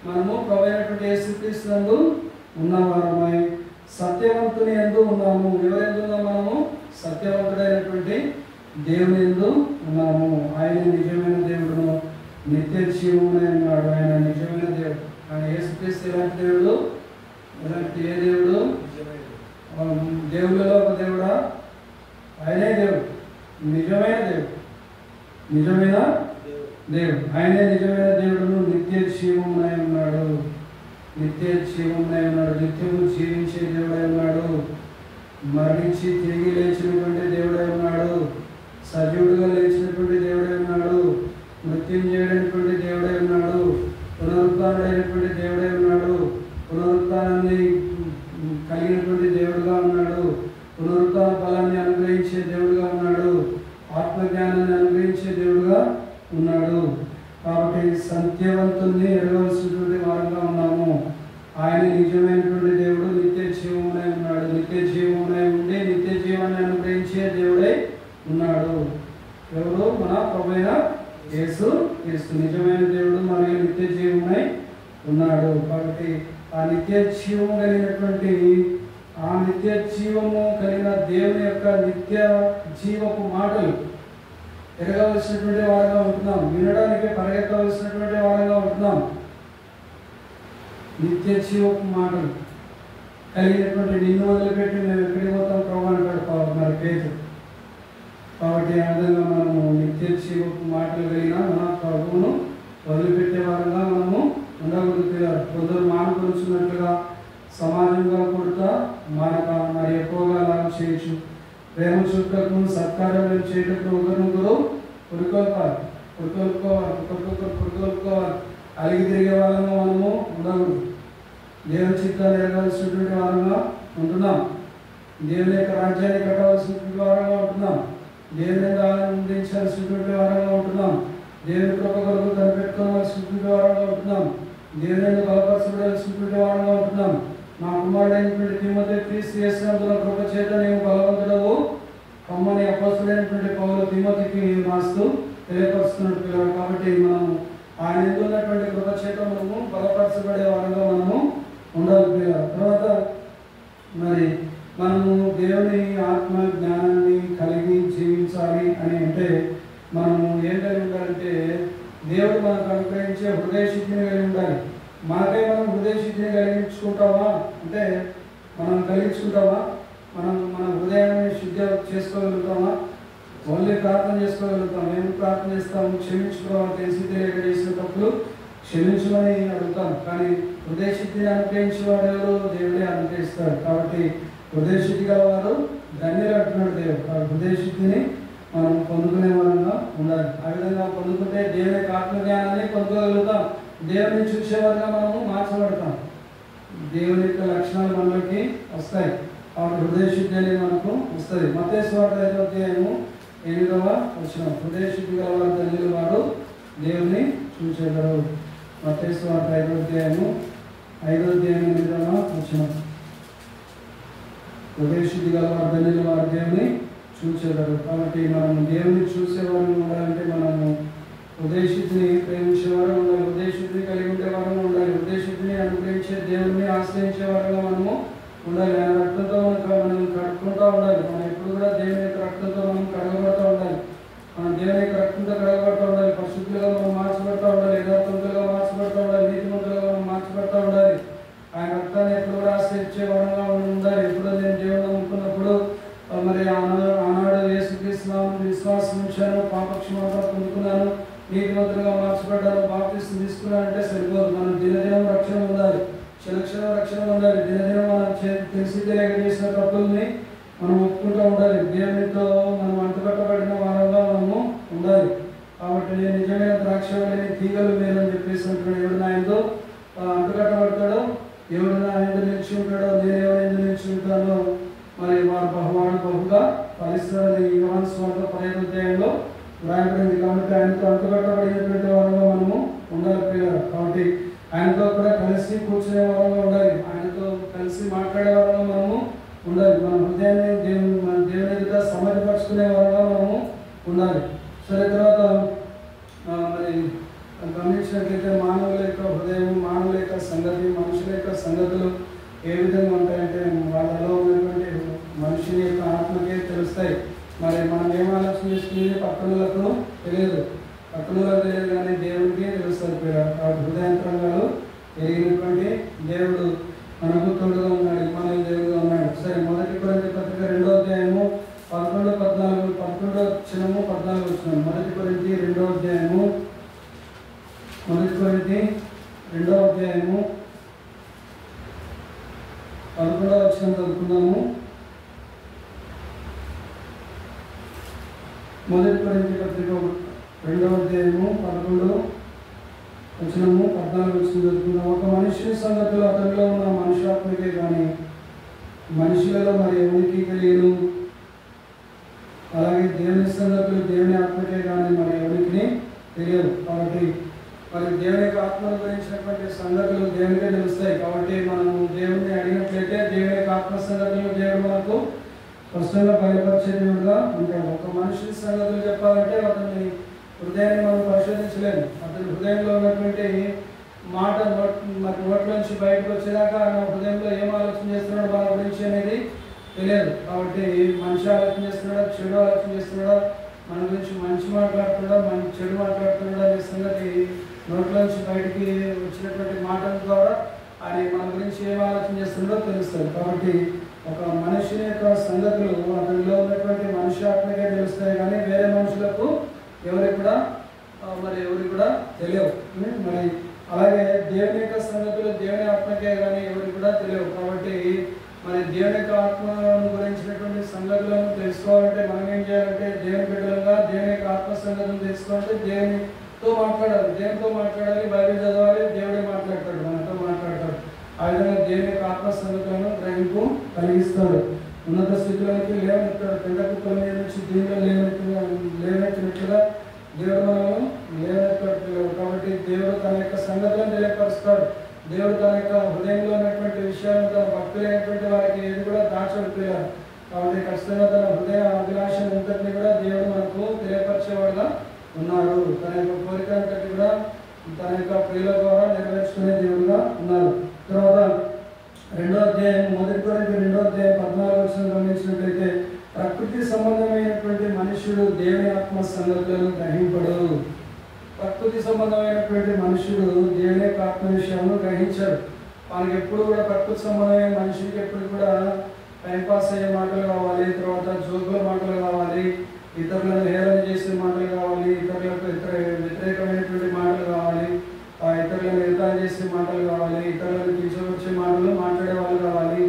మనము ప్రభువైనటువంటి యేసుక్రీస్తునందు ఉన్నవారమై సత్యవంతుని యందు ఉన్నాము. ఎవరైతే ఉన్నాము? మనము సత్యవంతుడైనటువంటి దేవుని యందు ఉన్నాము. ఆయన నిజమైన దేవుడును నిత్య జీవమునై ఉన్నాడు. ఆయన నిజమైన దేవుడు. ఆయన యేసుక్రీస్తు ఎలాంటి దేవుడు? ఎలాంటి ఏ దేవుడు? దేవుళ్ళలో ఒక దేవుడా? ఆయనే దేవుడు, నిజమైన దేవుడు, నిజమైన దేవుడు. ఆయనే నిజమైన దేవుడును నిత్య జీవమునై ఉన్నాడు. నిత్య జీవమునై ఉన్నాడు. నిత్యము జీవించే దేవుడై ఉన్నాడు. మరణించి తిరిగి లేచినటువంటి దేవుడై ఉన్నాడు. సజీవుడుగా లేచినటువంటి దేవుడై ఉన్నాడు. మృత్యుంజయుడైనటువంటి దేవుడై ఉన్నాడు. పునరుత్థానుడైనటువంటి దేవుడై ఉన్నాడు. పునరుత్థానాన్ని కలిగినటువంటి దేవుడుగా ఉన్నాడు. పునరుత్థాన ఫలాన్ని అనుగ్రహించే దేవుడుగా ఉన్నాడు. ఆత్మజ్ఞానాన్ని అనుగ్రహించే దేవుడుగా ఉన్నాడు. కాబట్టి సత్యవంతుల్ని ఎరగవలసినటువంటి వారంగా ఉన్నాము. ఆయన నిజమైనటువంటి దేవుడు, నిత్య జీవమునై ఉన్నాడు. నిత్య జీవమునై ఉండి నిత్య జీవాన్ని అనుగ్రహించే దేవుడై ఉన్నాడు. ఎవరు? మన ప్రభువైన యేసుక్రీస్తు నిజమైన దేవుడు మరియు నిత్య జీవమునై ఉన్నాడు. కాబట్టి ఆ నిత్య జీవము కలిగినటువంటి ఆ నిత్య జీవము కలిగిన దేవుని యొక్క నిత్య జీవపు మాటలు ఎరగవలసినటువంటి వారంగా ఉంటున్నాం. వినడానికి పరిగెత్తవలసినటువంటి వారంగా ఉంటున్నాం. నిత్య జీవపు మాటలు కలిగినటువంటి నిన్ను వదిలిపెట్టి మేము ఎక్కడికి పోతాం ప్రభు అంటాడు మరి పేరు. కాబట్టి ఆ విధంగా మనము నిత్య జీవపు మాటలు కలిగిన మన ప్రభువును వదిలిపెట్టే వారంగా మనము ఉండగలుగుతారు. కొందరు మానుకొలుచున్నట్లుగా సమాజంగా కూడా మానక మరి ఎక్కువగా లాభం చేయొచ్చు. ప్రేమ చుట్టకు సత్కార్యాలు చేయటప్పుడు ఒకరినొకరు పురుకోవాలి. అలిగి తిరిగే వాళ్ళంగా మనము ఉండకూడదు. దేవుని చిత్తాన్ని ఎరగవలసినటువంటి వారంగా ఉంటున్నాం. దేవుని యొక్క రాజ్యాన్ని కట్టవలసినటువంటి వారంగా ఉంటున్నాం. దేవుని ఆనందించాల్సినటువంటి వారంగా ఉంటున్నాం. దేవుని కృప కొరకు కనిపెట్టుకోవాల్సినటువంటి వారంగా ఉంటున్నాం. దేవుని బలపరచబడాల్సినటువంటి వారంగా ఉంటున్నాం. నా కుమారుడైనటువంటి తిమోతి క్రీస్తు యేసునందున కృప చేత నేను బలవంతుడవు కమ్మని అపోస్తలుడైనటువంటి పౌలు తిమోతికి రాస్తూ తెలియపరుస్తున్నట్టు పిల్లలు. కాబట్టి మనము ఆయన యందు ఉన్నటువంటి కృప చేత మనము బలపరచబడే వారంగా మనము ఉండాలి పిల్లలు. తర్వాత మరి మనము దేవుని ఆత్మ జ్ఞానాన్ని కలిగి జీవించాలి అని అంటే మనము ఏం కలిగి ఉండాలంటే దేవుడు మనకు అనుగ్రహించే హృదయ శుద్ధిని కలిగి ఉండాలి. మనకై మనం హృదయ శుద్ధిని కలిగించుకుంటామా అంటే మనం కలిగించుకుంటామా? మన హృదయాన్ని శుద్ధి చేసుకోగలుగుతామా? ఓన్లీ ప్రార్థన చేసుకోగలుగుతాం. మేము ప్రార్థన చేస్తాము, క్షమించుకోవాలి, తెలిసి తెలియక చేసినప్పుడు క్షమించమని అడుగుతాం. కానీ హృదయ శుద్ధిని అనుగ్రహించేవాడు ఎవరు? దేవుడే అనుగ్రహిస్తాడు. కాబట్టి హృదయ శుద్ధి గలవారు ధన్యులు అంటున్నాడు దేవుడు. హృదయ శుద్ధిని మనం పొందుకునే వారంగా ఉండాలి. ఆ విధంగా పొందుకుంటే దేవుని యొక్క ఆత్మజ్ఞానాన్ని పొందుకోగలుగుతాం. దేవుని చూసేవారుగా మనము మార్చబడతాం. దేవుని యొక్క లక్షణాలు మనలోకి వస్తాయి. కాబట్టి హృదయ శుద్ధి అనేది మనకు వస్తుంది. మత్తయి సువార్త 5వ అధ్యాయము 8వ వచనం. హృదయ శుద్ధి గలవారు ధన్యులు వారు దేవుని చూసేవారు. మత్తయి సువార్త 5వ అధ్యాయము 8వ వచనం. హృదయ శుద్ధి గలవారు ధన్యులు వారు దేవుని చూసేవారు. కాబట్టి మనము దేవుని చూసేవారు ఉండాలంటే మనము హృదయ శుద్ధిని ప్రేమించేవారు ఉండాలి. హృదయ శుద్ధిని కలిగి ఉండేవారు ఉండాలి. హృదయ శుద్ధిని అనుగ్రహించే దేవుడిని ఆశ్రయించేవారుగా మనము ఉండాలి. ఆయన రక్తంతో మనం కడుక్కుంటూ ఉండాలి. మనం ఎప్పుడు కూడా దేవుని యొక్క రక్తంతో మనం కడగబడుతూ ఉండాలి. మనం దేవుని యొక్క రక్తంతో కడగబడుతూ ఉండాలి. పరిశుద్ధులుగా మనం మార్చబడుతూ ఉండాలి. యథార్థవంతులుగా మార్చబడుతూ ఉండాలి. నీతిమంతులుగా మనం మార్చబడుతూ ఉండాలి. ఆయన రక్తాన్ని ఎప్పుడు కూడా ఆశ్రయించే వారంగా ఉండాలి. ఎప్పుడో నేను దేవుడు నమ్ముకున్నప్పుడు మరి ఆనాడు యేసుక్రీస్తునామమున విశ్వాసం ఉంచాను, పాపక్షమాపణ పొందుకున్నాను, నీతిమంతులుగా మార్చబడ్డాను, బాప్తిసం తీసుకున్నానంటే సరిపోదు. మనం దినదినం రక్షణ ఉండాలి. క్షణక్షణం రక్షణ ఉండాలి. దినదినం మనం తెలిసి తెలియక చేసిన తప్పుల్ని మనం ఒప్పుకుంటూ ఉండాలి. దేవునితో మనం అంటుకట్టబడిన వారంగా మనము ఉండాలి. కాబట్టి నేను నిజమైన ద్రాక్షవల్లిని తీగలు మేలని చెప్పేసి అంటున్నాడు. ఎవడు నా యందు అంటుకట్టబడతాడో, ఎవడు నా యందు నిలిచి ఉంటాడో, నేను ఎవరి యందు నిలిచి ఉంటానో మరి వాడు బహుగా ఫలిస్తాడని యోహాను సువార్త 5వ అధ్యాయంలో వ్రాయబడింది. కాబట్టి ఆయనతో అంటుకట్టబడినటువంటి వారంగా మనము ఉండాలి పిల్లలు. కాబట్టి ఆయనతో కూడా కలిసి కూర్చునే వారంగా ఉండాలి, ఆయనతో కలిసి మాట్లాడే వారంగా మనము ఉండాలి, మన హృదయాన్ని మన దేవుని ఎదుట సమాజపరుచుకునే వారంగా మనము ఉండాలి. సరే, తర్వాత మరి గమనించినట్లయితే మానవుల యొక్క హృదయం, మానవుల యొక్క సంగతి, మనుషుల యొక్క సంగతులు ఏ విధంగా ఉంటాయంటే వాళ్ళలో ఉన్నటువంటి మనిషి యొక్క ఆత్మకే తెలుస్తాయి. మరి మనం ఏం ఆలోచన చేసుకునేది పక్కనలకు తెలియదు, పక్కనలకు తెలియదు కానీ దేవుడికి తెలుస్తుంది. కాబట్టి హృదయాంతరంగాలు ఎరిగినటువంటి దేవుడు మనకు తోడుగా ఉన్నాడు, మన దేవుడుగా ఉన్నాడు. సరే, 1 కొరింథీ పత్రిక 2వ అధ్యాయము 11, 14, 11వ వచనము 14వ వచనం. 1 కొరింథీ 2వ అధ్యాయము 1 కొరింథీ 2వ అధ్యాయము 11వ వచనం చదువుకుందాము. 1 కొరింథీ పత్రిక 2వ అధ్యాయము 11వ వచనము 14వ వచనం చదువుకుందాము. ఒక మనుషుని సంగతులు అతనిలో ఉన్న మనుష్యాత్మకే కానీ మనుషులలో మరి ఎవరికి తెలియను, అలాగే దేవుని సంగతులు దేవుని ఆత్మకే కానీ మరి ఎవరికి తెలియదు. కాబట్టి మరి దేవుని యొక్క ఆత్మను గురించినటువంటి సంగతులు దేవునికే తెలుస్తాయి. కాబట్టి మనము దేవుడిని అడిగినట్లయితే దేవుని యొక్క ఆత్మ సంగతులు దేవుడు మనకు స్పష్టంగా బయలుపరిచే దేవుడుగా ఉంటాడు. ఒక మనిషి సంగతులు చెప్పాలంటే అతని హృదయాన్ని మనం పరిశోధించలేము. అతని హృదయంలో ఉన్నటువంటి మాట మరి నోట్లోంచి బయటకు వచ్చేదాకా నా హృదయంలో ఏం ఆలోచన చేస్తున్నాడో మన గురించి అనేది తెలియదు. కాబట్టి మనిషి ఆలోచన చేస్తున్నాడా, చెడు ఆలోచన చేస్తున్నాడా, మన గురించి మంచి మాట్లాడుతున్నాడా, మంచి చెడు మాట్లాడుతున్నాడా అనే సంగతి నోట్లోంచి బయటికి వచ్చినటువంటి మాటల ద్వారా ఆయన మన గురించి ఏం ఆలోచన చేస్తున్నాడో తెలుస్తుంది. కాబట్టి ఒక మనిషి యొక్క సంగతులు అతనిలో ఉన్నటువంటి మనిషి ఆత్మకే తెలుస్తాయి కానీ వేరే మనుషులకు ఎవరికి కూడా తెలియవు. మరి అలాగే దేవుని యొక్క సంగతులు దేవుని ఆత్మకే కానీ ఎవరికి కూడా తెలియవు. కాబట్టి మరి దేవుని యొక్క ఆత్మను గురించినటువంటి సంగతులను తెలుసుకోవాలంటే మనం ఏం చేయాలంటే దేవుని బిడ్డలుగా దేవుని యొక్క ఆత్మ సంగతులను తెలుసుకోవాలంటే దేవునితో మాట్లాడాలి, దేవునితో మాట్లాడాలి, బైబిల్ చదవాలి, దేవుడే మాట్లాడతాడు, మనతో మాట్లాడతాడు. ఆ విధంగా దేవుని యొక్క ఆత్మ సంగతులను గ్రహింపు కలిగిస్తాడు, ఉన్నత స్థితిలోకి లేవనెత్తాడు. పెద్ద కుప్పల మీద నుంచి దీనిలో లేవనెత్తినట్లుగా దేవుడు మనము లేవనెత్తాడు. కాబట్టి దేవుడు తన యొక్క సంగతులను తెలియపరుస్తాడు. దేవుడు తన యొక్క హృదయంలో ఉన్నటువంటి విషయాలను తన భక్తులైనటువంటి వారికి ఏది కూడా దాచడిపోయారు. కాబట్టి ఖచ్చితంగా తన హృదయ అభిలాషను అంతటినీ కూడా దేవుడు మనకు తెలియపరిచేవాడుగా ఉన్నాడు. తన యొక్క కోరికలంతటి కూడా తన యొక్క ప్రియుల ద్వారా నెరవేర్చుకునే దేవుడుగా ఉన్నారు. తర్వాత 2వ అధ్యాయం 1 కొరింథీ 2వ అధ్యాయం 14వ వచనం గమనించినట్లయితే ప్రకృతి సంబంధమైనటువంటి మనుష్యుడు దేవుని ఆత్మ సంగతులను గ్రహింపడు. ప్రకృతి సంబంధమైనటువంటి మనుషుడు దేవుని యొక్క ఆత్మ విషయాలను గ్రహించాడు. మనకి ఎప్పుడు కూడా ప్రకృతి సంబంధమైన మనిషికి ఎప్పుడు కూడా టైంపాస్ అయ్యే మాటలు కావాలి, తర్వాత జోకుల మాటలు కావాలి, ఇతరులను హేళన చేసే మాటలు కావాలి, ఇతరులకు వ్యతిరేకమైనటువంటి మాటలు కావాలి, ఇతరులను ఎగతాళి చేసే మాటలు కావాలి, ఇతరులను కించవచ్చే మాటలు మాట్లాడే వాళ్ళు కావాలి.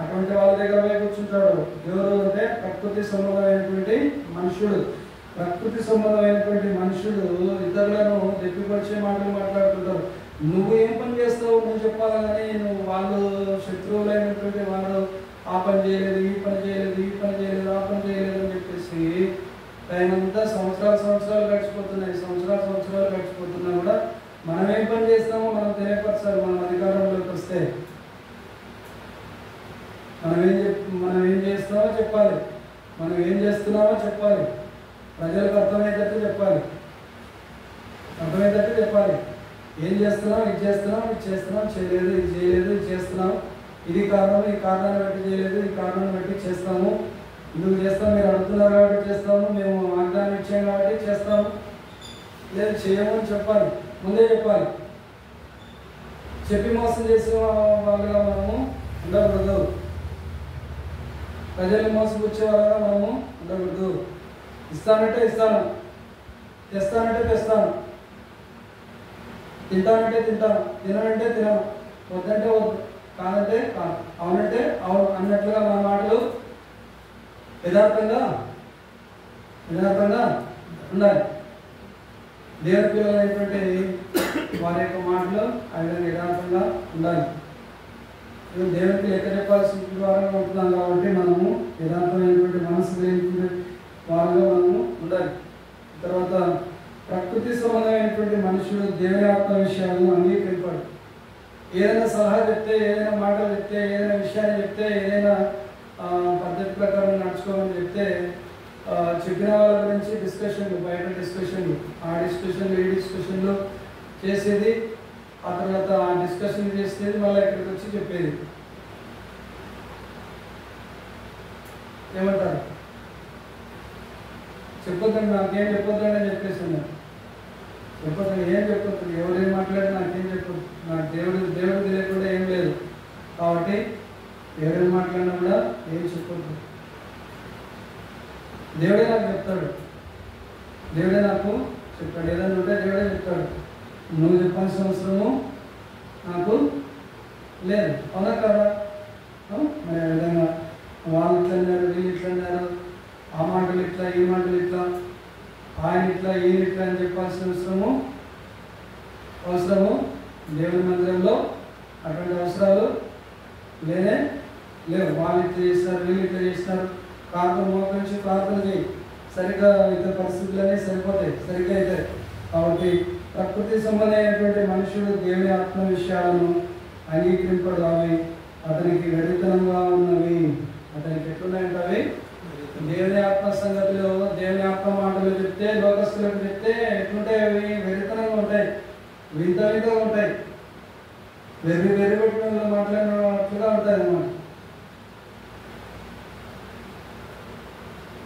అటువంటి వాళ్ళ దగ్గర పోయి కూర్చుంటాడు. ఎవరు అంటే ప్రకృతి సంబంధమైనటువంటి మనుషుడు. ప్రకృతి సంబంధమైనటువంటి మనుషుడు ఇతరులను దెప్పిపరిచే మాటలు మాట్లాడుతుంటారు. నువ్వు ఏం పని చేస్తావు నువ్వు చెప్పాలి కానీ నువ్వు వాళ్ళు శత్రువులైనటువంటి వాళ్ళు ఆ పని చేయలేదు, ఈ పని చేయలేదు, ఈ పని చేయలేదు, ఆ పని చేయలేదు అని చెప్పేసి టైం అంతా సంవత్సరాలు గడిచిపోతున్నాయి. సంవత్సరాలు గడిచిపోతున్నా కూడా మనం ఏం పని చేస్తామో మనం తెలియపరచాలి. మనం అధికారంలోకి వస్తే మనం ఏం చేస్తామో చెప్పాలి, మనం ఏం చేస్తున్నామో చెప్పాలి, ప్రజలకు అర్థమయ్యేటట్టు చెప్పాలి. ఏం చేస్తున్నాం, ఇది చేస్తున్నాం, ఇది చేస్తున్నాం, చేయలేదు, ఇది చేయలేదు, ఇది చేస్తున్నాం, ఇది కారణం, ఈ కారణాన్ని బట్టి చేయలేదు, ఈ కారణాన్ని బట్టి చేస్తాము, నువ్వు చేస్తాం, మీరు అడుగుతున్నారు కాబట్టి చేస్తాము, మేము వాగ్దానం ఇచ్చాం కాబట్టి చేస్తాము, లేదు చేయము అని చెప్పాలి, ముందే చెప్పాలి. చెప్పి మోసం చేసే వాళ్ళగా మనము ఉండకూడదు. ప్రజల్ని మోసపుచ్చే వాళ్ళగా మనము ఉండకూడదు. ఇస్తానంటే ఇస్తాను, తెస్తానంటే తెస్తాను, తింటానంటే తింటాను, తిననంటే తినను, వద్దంటే వద్దు, కాదంటే కాదు, అవునంటే అవును అన్నట్లుగా మన మాటలు యథార్థంగా ఉండాలి. దేవుని పిల్లలైనటువంటి వారి యొక్క మాటలు ఆ విధంగా యథార్థంగా ఉండాలి. దేవునికి లెక్క చెప్పాల్సిన ద్వారా ఉంటున్నాం కాబట్టి మనము యథార్థమైనటువంటి మనసు లేని వారిగా మనము ఉండాలి. తర్వాత ప్రకృతి సంబంధమైనటువంటి మనుషుడు దేవుని ఆత్మ విషయాలను అంగీకరింపాడు. ఏదైనా సలహా చెప్తే, ఏదైనా మాటలు చెప్తే, ఏదైనా విషయాన్ని చెప్తే, ఏదైనా పద్ధతి ప్రకారం నడుచుకోమని చెప్తే చెప్పిన వాళ్ళ గురించి డిస్కషన్లు, బయట డిస్కషన్లు, ఆ డిస్కషన్లు ఈ డిస్కషన్లు చేసేది, ఆ తర్వాత ఆ డిస్కషన్ చేసేది, మళ్ళీ ఇక్కడికి వచ్చి చెప్పేది. ఏమంటారు? చెప్పొద్దండి, నాకేం చెప్పొద్దండి అని చెప్పేసి చెప్పొద్దు, ఏం చెప్పొద్దు, ఎవరేం మాట్లాడి నాకేం చెప్పొద్దు, నాకు దేవుడు తెలియకుండా ఏం లేదు. కాబట్టి ఎవరేం మాట్లాడినా కూడా ఏం చెప్పొద్దు. దేవుడే నాకు చెప్తాడు, దేవుడే నాకు చెప్తాడు. ఏదైనా ఉంటే దేవుడే చెప్తాడు. నువ్వు చెప్పాల్సిన అవసరము నాకు లేదు. అవునా కదా? మరి ఆ విధంగా వాళ్ళు ఇట్లా అన్నారు, వీళ్ళు ఇట్లా అన్నారు, ఆ మాటలు ఇట్లా, ఈ మాటలు ఇట్లా, ఆయన ఇట్లా, ఈయన ఇట్లా అని చెప్పాల్సిన అవసరము దేవుని మందిరంలో అటువంటి అవసరాలు లేనే లేవు. వాళ్ళు ఇట్లా చేస్తారు, వీళ్ళు ఇట్లా చేస్తారు, ప్రార్థన మోకరించి ప్రార్థన చేయి, సరిగ్గా ఇతర పరిస్థితులనే సరిపోతాయి, సరిగ్గా అవుతాయి. కాబట్టి ప్రకృతి సంబంధమైనటువంటి మనుషుడు దేవుని ఆత్మ విషయాలను అంగీకరింపడు. అవి అతనికి వెరితనంగా ఉన్నవి. అతనికి ఎట్లున్నాయంటే అవి దేవుని ఆత్మ సంగతులు, దేవుని ఆత్మ మాటలు చెప్తే, లోకస్తులకు చెప్తే ఎట్లుంటాయి? అవి వెరితనంగా ఉంటాయి, వింత వింతగా ఉంటాయి, వెర్రి పెట్టిన మాట్లాడినట్లుగా ఉంటాయి అన్నమాట.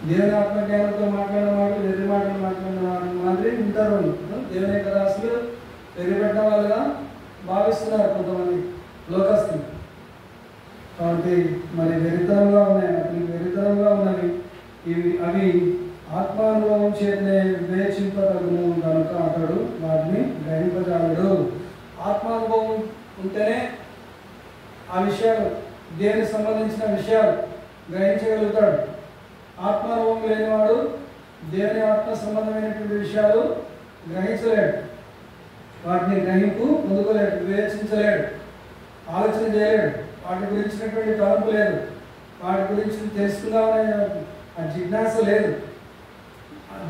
దేవుని ఆత్మ జ్ఞానంతో మాట్లాడిన మాటలు వెర్రి మాటలు మాట్లాడిన మాదిరి వింటారు వాళ్ళు. దేవుని యొక్క దాసులు వెర్రి పెట్టిన వాళ్ళుగా భావిస్తున్నారు కొంతమంది లోకస్తులు. కాబట్టి మరి వెరితనంగా ఉన్నాయి, అతనికి వెరితనంగా ఉన్నవి. అవి ఆత్మానుభవం చేతనే వివేచింపదగును కనుక అతడు వాటిని గ్రహింపజాలడు. ఆత్మానుభవం ఉంటేనే ఆ విషయాలు, దేవునికి సంబంధించిన విషయాలు గ్రహించగలుగుతాడు. ఆత్మానుభవం లేనివాడు దేవుని ఆత్మ సంబంధమైనటువంటి విషయాలు గ్రహించలేడు, వాటిని గ్రహింపు పొందుకోలేడు, వివేచించలేడు, ఆలోచన చేయలేడు, వాటి గురించినటువంటి తలంపు లేదు, వాటి గురించి తెలుసుకుందామనే ఆ జిజ్ఞాస లేదు,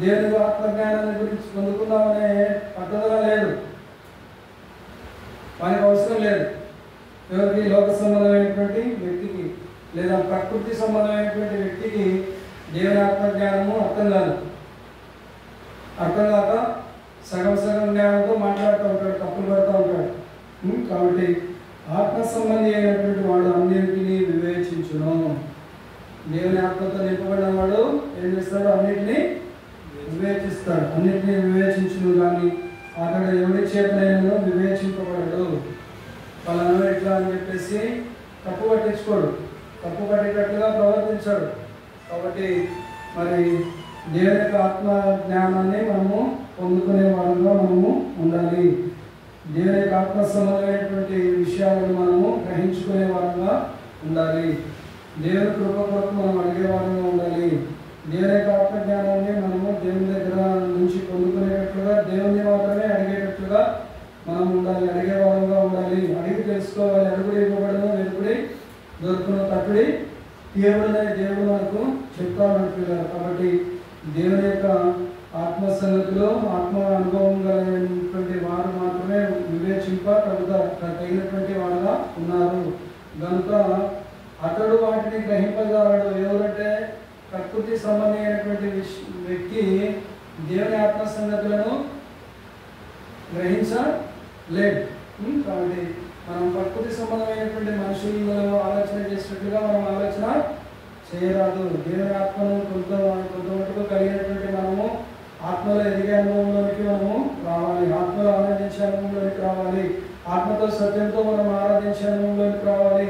దేవుని ఆత్మజ్ఞానాన్ని గురించి పొందుకుందామనే పట్టుదల లేదు, వానికి అవసరం లేదు. ఎవరికి? లోక సంబంధమైనటువంటి వ్యక్తికి లేదా ప్రకృతి సంబంధమైనటువంటి వ్యక్తికి దేవుని ఆత్మజ్ఞానము అర్థం కాదు. అర్థం కాక సగం జ్ఞానంతో మాట్లాడుతూ ఉంటాడు, తప్పులు పడుతూ ఉంటాడు. కాబట్టి ఆత్మ సంబంధి అయినటువంటి వాడు అన్నింటినీ వివేచించును. దేవుని ఆత్మతో నింపబడిన వాడు ఏం చేస్తాడు? అన్నింటినీ వివేచిస్తాడు. అన్నింటినీ వివేచించును కానీ అతడు ఎవరి చేతనైనా వివేచింపబడడు. వాళ్ళను ఎట్లా అని చెప్పేసి తప్పు పట్టించుకోడు, తప్పు పట్టేటట్లుగా ప్రవర్తించాడు. కాబట్టి మరి దేవుని యొక్క ఆత్మ జ్ఞానాన్ని మనము పొందుకునే వారంగా మనము ఉండాలి. దేవుని యొక్క ఆత్మ సంబంధమైనటువంటి విషయాలను మనము గ్రహించుకునే వారంగా ఉండాలి. దేవుని కృప కొరకు మనం అడిగే వారంగా ఉండాలి. దేవుని యొక్క ఆత్మ జ్ఞానాన్ని మనము దేవుని దగ్గర నుంచి పొందుకునేటట్లుగా, దేవుని మాత్రమే అడిగేటట్లుగా మనం ఉండాలి, అడిగే వారంగా ఉండాలి. అడిగి తెలుసుకోవాలి. అడుగుడి ఇవ్వబడను, వెలుగుడి దొరుకును, తట్టుడి తీయబడిన దేవుడు మనకు చెప్తానంటున్నారు. కాబట్టి దేవుని యొక్క ఆత్మ సంగతిలో ఆత్మ అనుభవం కలిగినటువంటి వారు మాత్రమే తగినటువంటి వాడుగా ఉన్నారు. కనుక అతడు వాటిని గ్రహింపగలడు. ఎవరంటే ప్రకృతి సంబంధమైనటువంటి వ్యక్తి దేవుని ఆత్మ సంగతులను గ్రహించలేడు. కాబట్టి మనం ప్రకృతి సంబంధమైనటువంటి మనుషులలో ఆలోచన చేసినట్టుగా మనం ఆలోచన చేయరాదు. దేవుని ఆత్మను కొంత మటుకు కలిగినటువంటి మనము ఆత్మలో ఎదిగే అనుభవంలోనికి మనము రావాలి, ఆత్మలో ఆరాధించే అనుభవంలోనికి రావాలి, ఆత్మతో సత్యంతో మనం ఆరాధించే అనుభవంలోనికి రావాలి,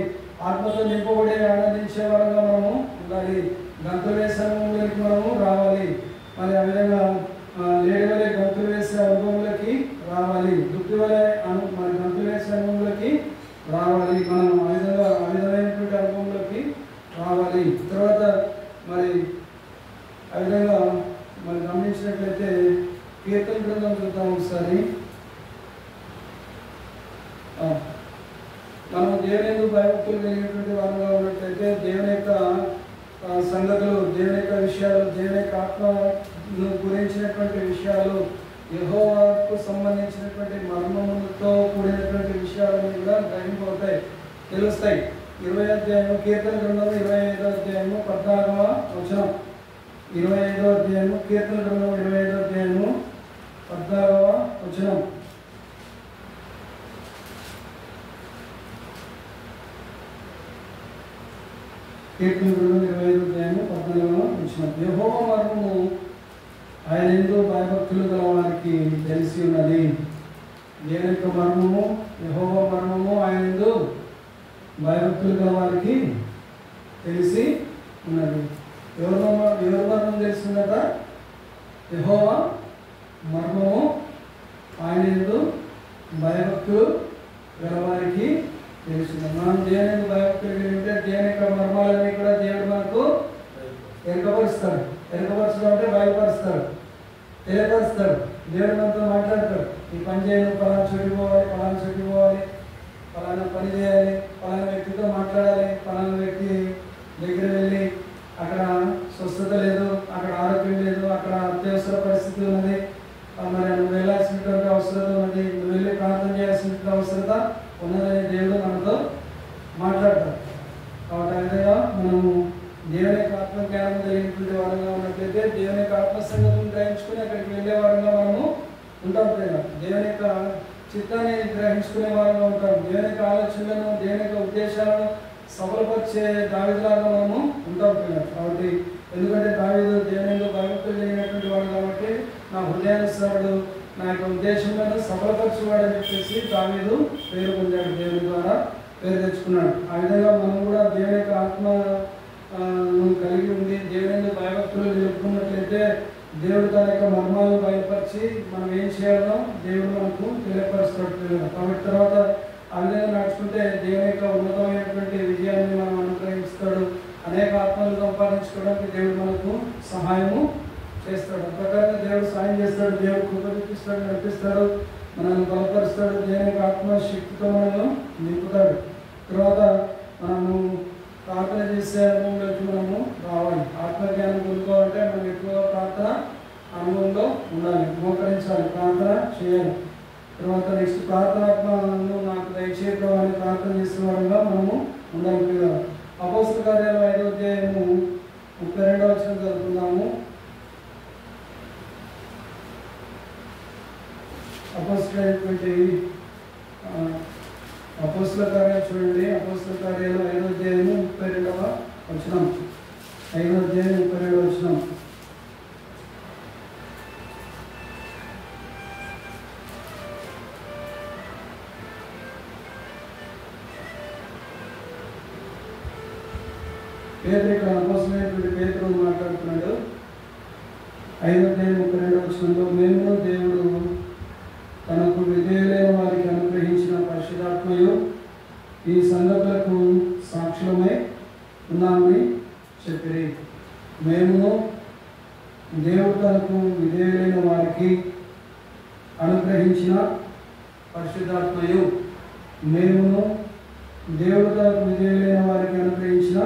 ఆత్మతో నింపబడి ఆరాధించే వారంగా మనము ఉండాలి, గంతులు వేసే అనుభవంలోకి మనము రావాలి. మరి ఆ విధంగా లేడి వలె గంతులు వేసే అనుభవంలోకి రావాలి, దుప్పి వలె మరి గంతులు వేసే అనుభవంలోకి రావాలి. మనం ఆ విధమైనటువంటి అనుభవంలోకి రావాలి. తర్వాత మరి ఆ విధంగా మనం గమనించినట్లయితే కీర్తన గ్రంథం చూద్దాం ఒకసారి. మనం దేవుని ఎందుకు భయభక్తులు కలిగినటువంటి వారుగా ఉన్నట్లయితే దేవుని యొక్క సంగతులు, దేవుని యొక్క విషయాలు, దేవుని యొక్క ఆత్మను గురించినటువంటి విషయాలు యెహోవాకు సంబంధించినటువంటి మర్మములతో కూడినటువంటి విషయాలన్నీ కూడా గ్రహింపవుతాయి, తెలుస్తాయి. 20వ అధ్యాయము కీర్తన గ్రంథము 25వ అధ్యాయము 14వ వచనం. 25వ అధ్యాయము కీర్తన గ్రంథము 25వ అధ్యాయము 14వ వచనం. కీర్తన గ్రంథం 25వ అధ్యాయము 14వ వచనం. యెహోవా మర్మము ఆయన యందు భయభక్తులు గల వారికి తెలిసి ఉన్నది. దేవుని యొక్క మర్మము, యెహోవా మర్మము ఆయన యందు భయభక్తులు గల వారికి తెలిసి ఉన్నది. ఎవరి మర్మం తెలిసిందట? యెహోవా మర్మము ఆయన యందు భయభక్తులు గల వారికి తెలిసింది. మనం దేవుని యందు భయభక్తులు కలిగి ఉంటే దేవుని యొక్క మర్మాలన్నీ కూడా దేవుడు మనకు ఎరకపరుస్తాడు. ఎరకపరచడం అంటే బయలుపరుస్తాడు, తెలియపరుస్తాడు. దేవుడు మనతో మాట్లాడతాడు. ఈ పని చేయను, పలానా చోటుకి పోవాలి, పలానా చోటుకి పోవాలి, పలానా పని చేయాలి, పలానా వ్యక్తితో మాట్లాడాలి, పలానా వ్యక్తి దగ్గర వెళ్ళి అక్కడ స్వస్థత లేదు, అక్కడ ఆరోగ్యం లేదు, అక్కడ అత్యవసర పరిస్థితి ఉన్నది, మరి నువ్వు వెళ్ళాల్సినటువంటి అవసరం ఉన్నది, నువ్వు వెళ్ళి ప్రార్థన చేయాల్సినటువంటి అవసరత ఉన్నదని దేవుడు మనతో మాట్లాడతాడు. కాబట్టి ఆ విధంగా మనము దేవుని యొక్క ఆత్మజ్ఞానం కలిగినటువంటి వారంగా ఉన్నట్లయితే దేవుని యొక్క ఆత్మ సంగతిని గ్రహించుకుని అక్కడికి వెళ్ళే వారంగా మనము ఉంటాం. దేవుని యొక్క చిత్తాన్ని గ్రహించుకునే వారంగా ఉంటాం. దేవుని యొక్క ఆలోచనలను, దేవుని యొక్క ఉద్దేశాలను సఫలపరిచే దావీదులాగా మనము ఉంటాం. కాబట్టి ఎందుకంటే దావీదు దేవునిలో భయభక్తులు కలిగినటువంటి వాడు కాబట్టి నా హృదయానుసారుడు, నా యొక్క ఉద్దేశంలో సఫలపరిచేవాడని చెప్పేసి దావీదు పేరు పొందాడు, దేవుని ద్వారా పేరు తెచ్చుకున్నాడు. ఆ విధంగా మనం కూడా దేవుని యొక్క ఆత్మ కలిగి ఉండి దేవుని భయభక్తులు నిలుపుకున్నట్లయితే దేవుడు తన యొక్క మర్మాలను బయలుపరిచి మనం ఏం చేయాలో దేవుడు మనకు తెలియపరుస్తాడు. కాబట్టి తర్వాత ఆ విధంగా నడుచుకుంటే దేవుని యొక్క ఉన్నతమైనటువంటి విజయాన్ని మనం అనుగ్రహిస్తాడు. అనేక ఆత్మలు సంపాదించుకోవడానికి దేవుడు మనకు సహాయము చేస్తాడు. ప్రకారంగా దేవుడు సాయం చేస్తాడు, దేవుడు కృప చూపిస్తాడు, నడిపిస్తాడు, మనల్ని బలపరుస్తాడు. దేవుని యొక్క ఆత్మశక్తితో మనల్ని నింపుతాడు. తర్వాత మనము ప్రార్థన చేసే అనుభవంలోకి మనము రావాలి. ఆత్మజ్ఞానం పొందుకోవాలంటే మనం ఎక్కువ ప్రార్థన అనుభవంలో ఉండాలి, మోకరించాలి, ప్రార్థన చేయాలి. తర్వాత నెక్స్ట్ ప్రార్థనాత్మను నాకు దయచేయడం అని ప్రార్థన చేసిన వాడుగా మనము ఉండాలి. అపోస్తల కార్యాలు 5వ అధ్యాయము 32వ వచనం చదువుతున్నాము. అపోస్తల కార్యాలు చూడండి. అపోస్తల కార్యాలు 5వ అధ్యాయము 32వ వచనం. 5వ అధ్యాయం 32వ వచనం. పేతురు, ఇక్కడ అపోస్తలుడైనటువంటి పేతురు మాట్లాడుతున్నాడు. 5వ అధ్యాయం 32వ వచనంలో, మేము దేవుడు తనకు విధేయులైన వారికి అనుగ్రహించిన పరిశుద్ధాత్మయు ఈ సంగతులకు సాక్షులమై ఉన్నామని చెప్పిరి. మేము దేవుడు తనకు విధేయులైన వారికి అనుగ్రహించిన పరిశుద్ధాత్మయు, మేము దేవుడు తనకు విధేయులైన వారికి అనుగ్రహించిన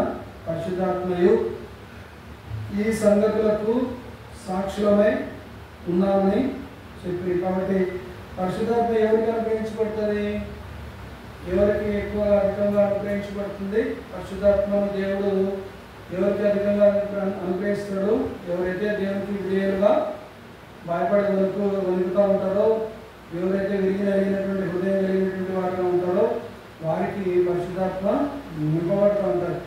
పరిశుద్ధాత్మయు ఈ సంగతులకు సాక్షులమై ఉన్నామని చెప్పి. కాబట్టి పరిశుద్ధాత్మ ఎవరికి అనుగ్రహించబడుతుంది? ఎవరికి ఎక్కువ అధికంగా అనుగ్రహించబడుతుంది? పరిశుద్ధాత్మను దేవుడు ఎవరికి అధికంగా అనుగ్రహిస్తాడు? ఎవరైతే దేవునికి విధేయులుగా భయపడే వణుకుతూ ఉంటారో, ఎవరైతే విరిగినటువంటి హృదయం కలిగినటువంటి వారిగా ఉంటారో వారికి పరిశుద్ధాత్మ నింపబడుతూ ఉంటారు.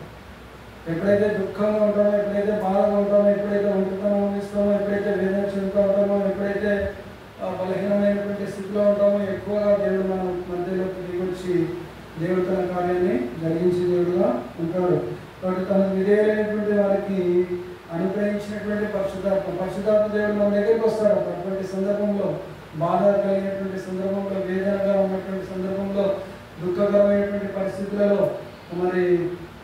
ఎప్పుడైతే దుఃఖంగా ఉంటామో, ఎప్పుడైతే బాధగా ఉంటామో, ఎప్పుడైతే ఒంటరితనం అనుభవిస్తామో, ఎప్పుడైతే వేదన చెందుతూ ఉంటామో, ఎప్పుడైతే బలహీనమైనటువంటి స్థితిలో ఉంటామో ఎక్కువగా దేవుడు మన మధ్యలోకి దిగొచ్చి దేవుడు తన కార్యాన్ని జరిగించే దేవుడుగా ఉంటాడు. కాబట్టి తనకు విధేయులైనటువంటి వారికి అనుగ్రహించినటువంటి పరిశుద్ధాత్మ దేవుడు మన దగ్గరికి వస్తాడు. అటువంటి సందర్భంలో, బాధ కలిగినటువంటి సందర్భంలో, వేదనగా ఉన్నటువంటి సందర్భంలో, దుఃఖకరమైనటువంటి పరిస్థితులలో, మరి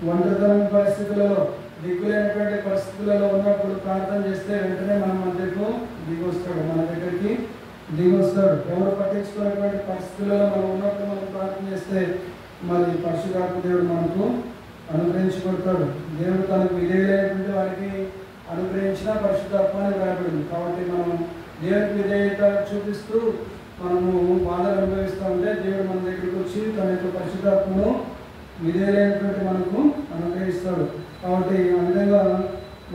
ఒంటరితనం పరిస్థితులలో, దిక్కులేనటువంటి పరిస్థితులలో ఉన్నప్పుడు ప్రార్థన చేస్తే వెంటనే మన మధ్యకు దిగొస్తాడు, మన దగ్గరికి దిగొస్తాడు. ఎవరు పట్టించుకున్నటువంటి పరిస్థితులలో మనం ఉన్నప్పుడు మనం ప్రార్థన చేస్తే మరి పరిశుద్ధాత్మ దేవుడు మనకు అనుగ్రహించబడతాడు. దేవుడు తనకు విధేయులైనటువంటి వారికి అనుగ్రహించిన పరిశుద్ధాత్మని రాయబడింది. కాబట్టి మనం దేవునికి విధేయత చూపిస్తూ మనము బాధలు అనుభవిస్తూ ఉంటే దేవుడు మన దగ్గరికి వచ్చి తన యొక్క పరిశుద్ధాత్మను విధేయులైనటువంటి మనకు అనుగ్రహిస్తాడు. కాబట్టి ఆ విధంగా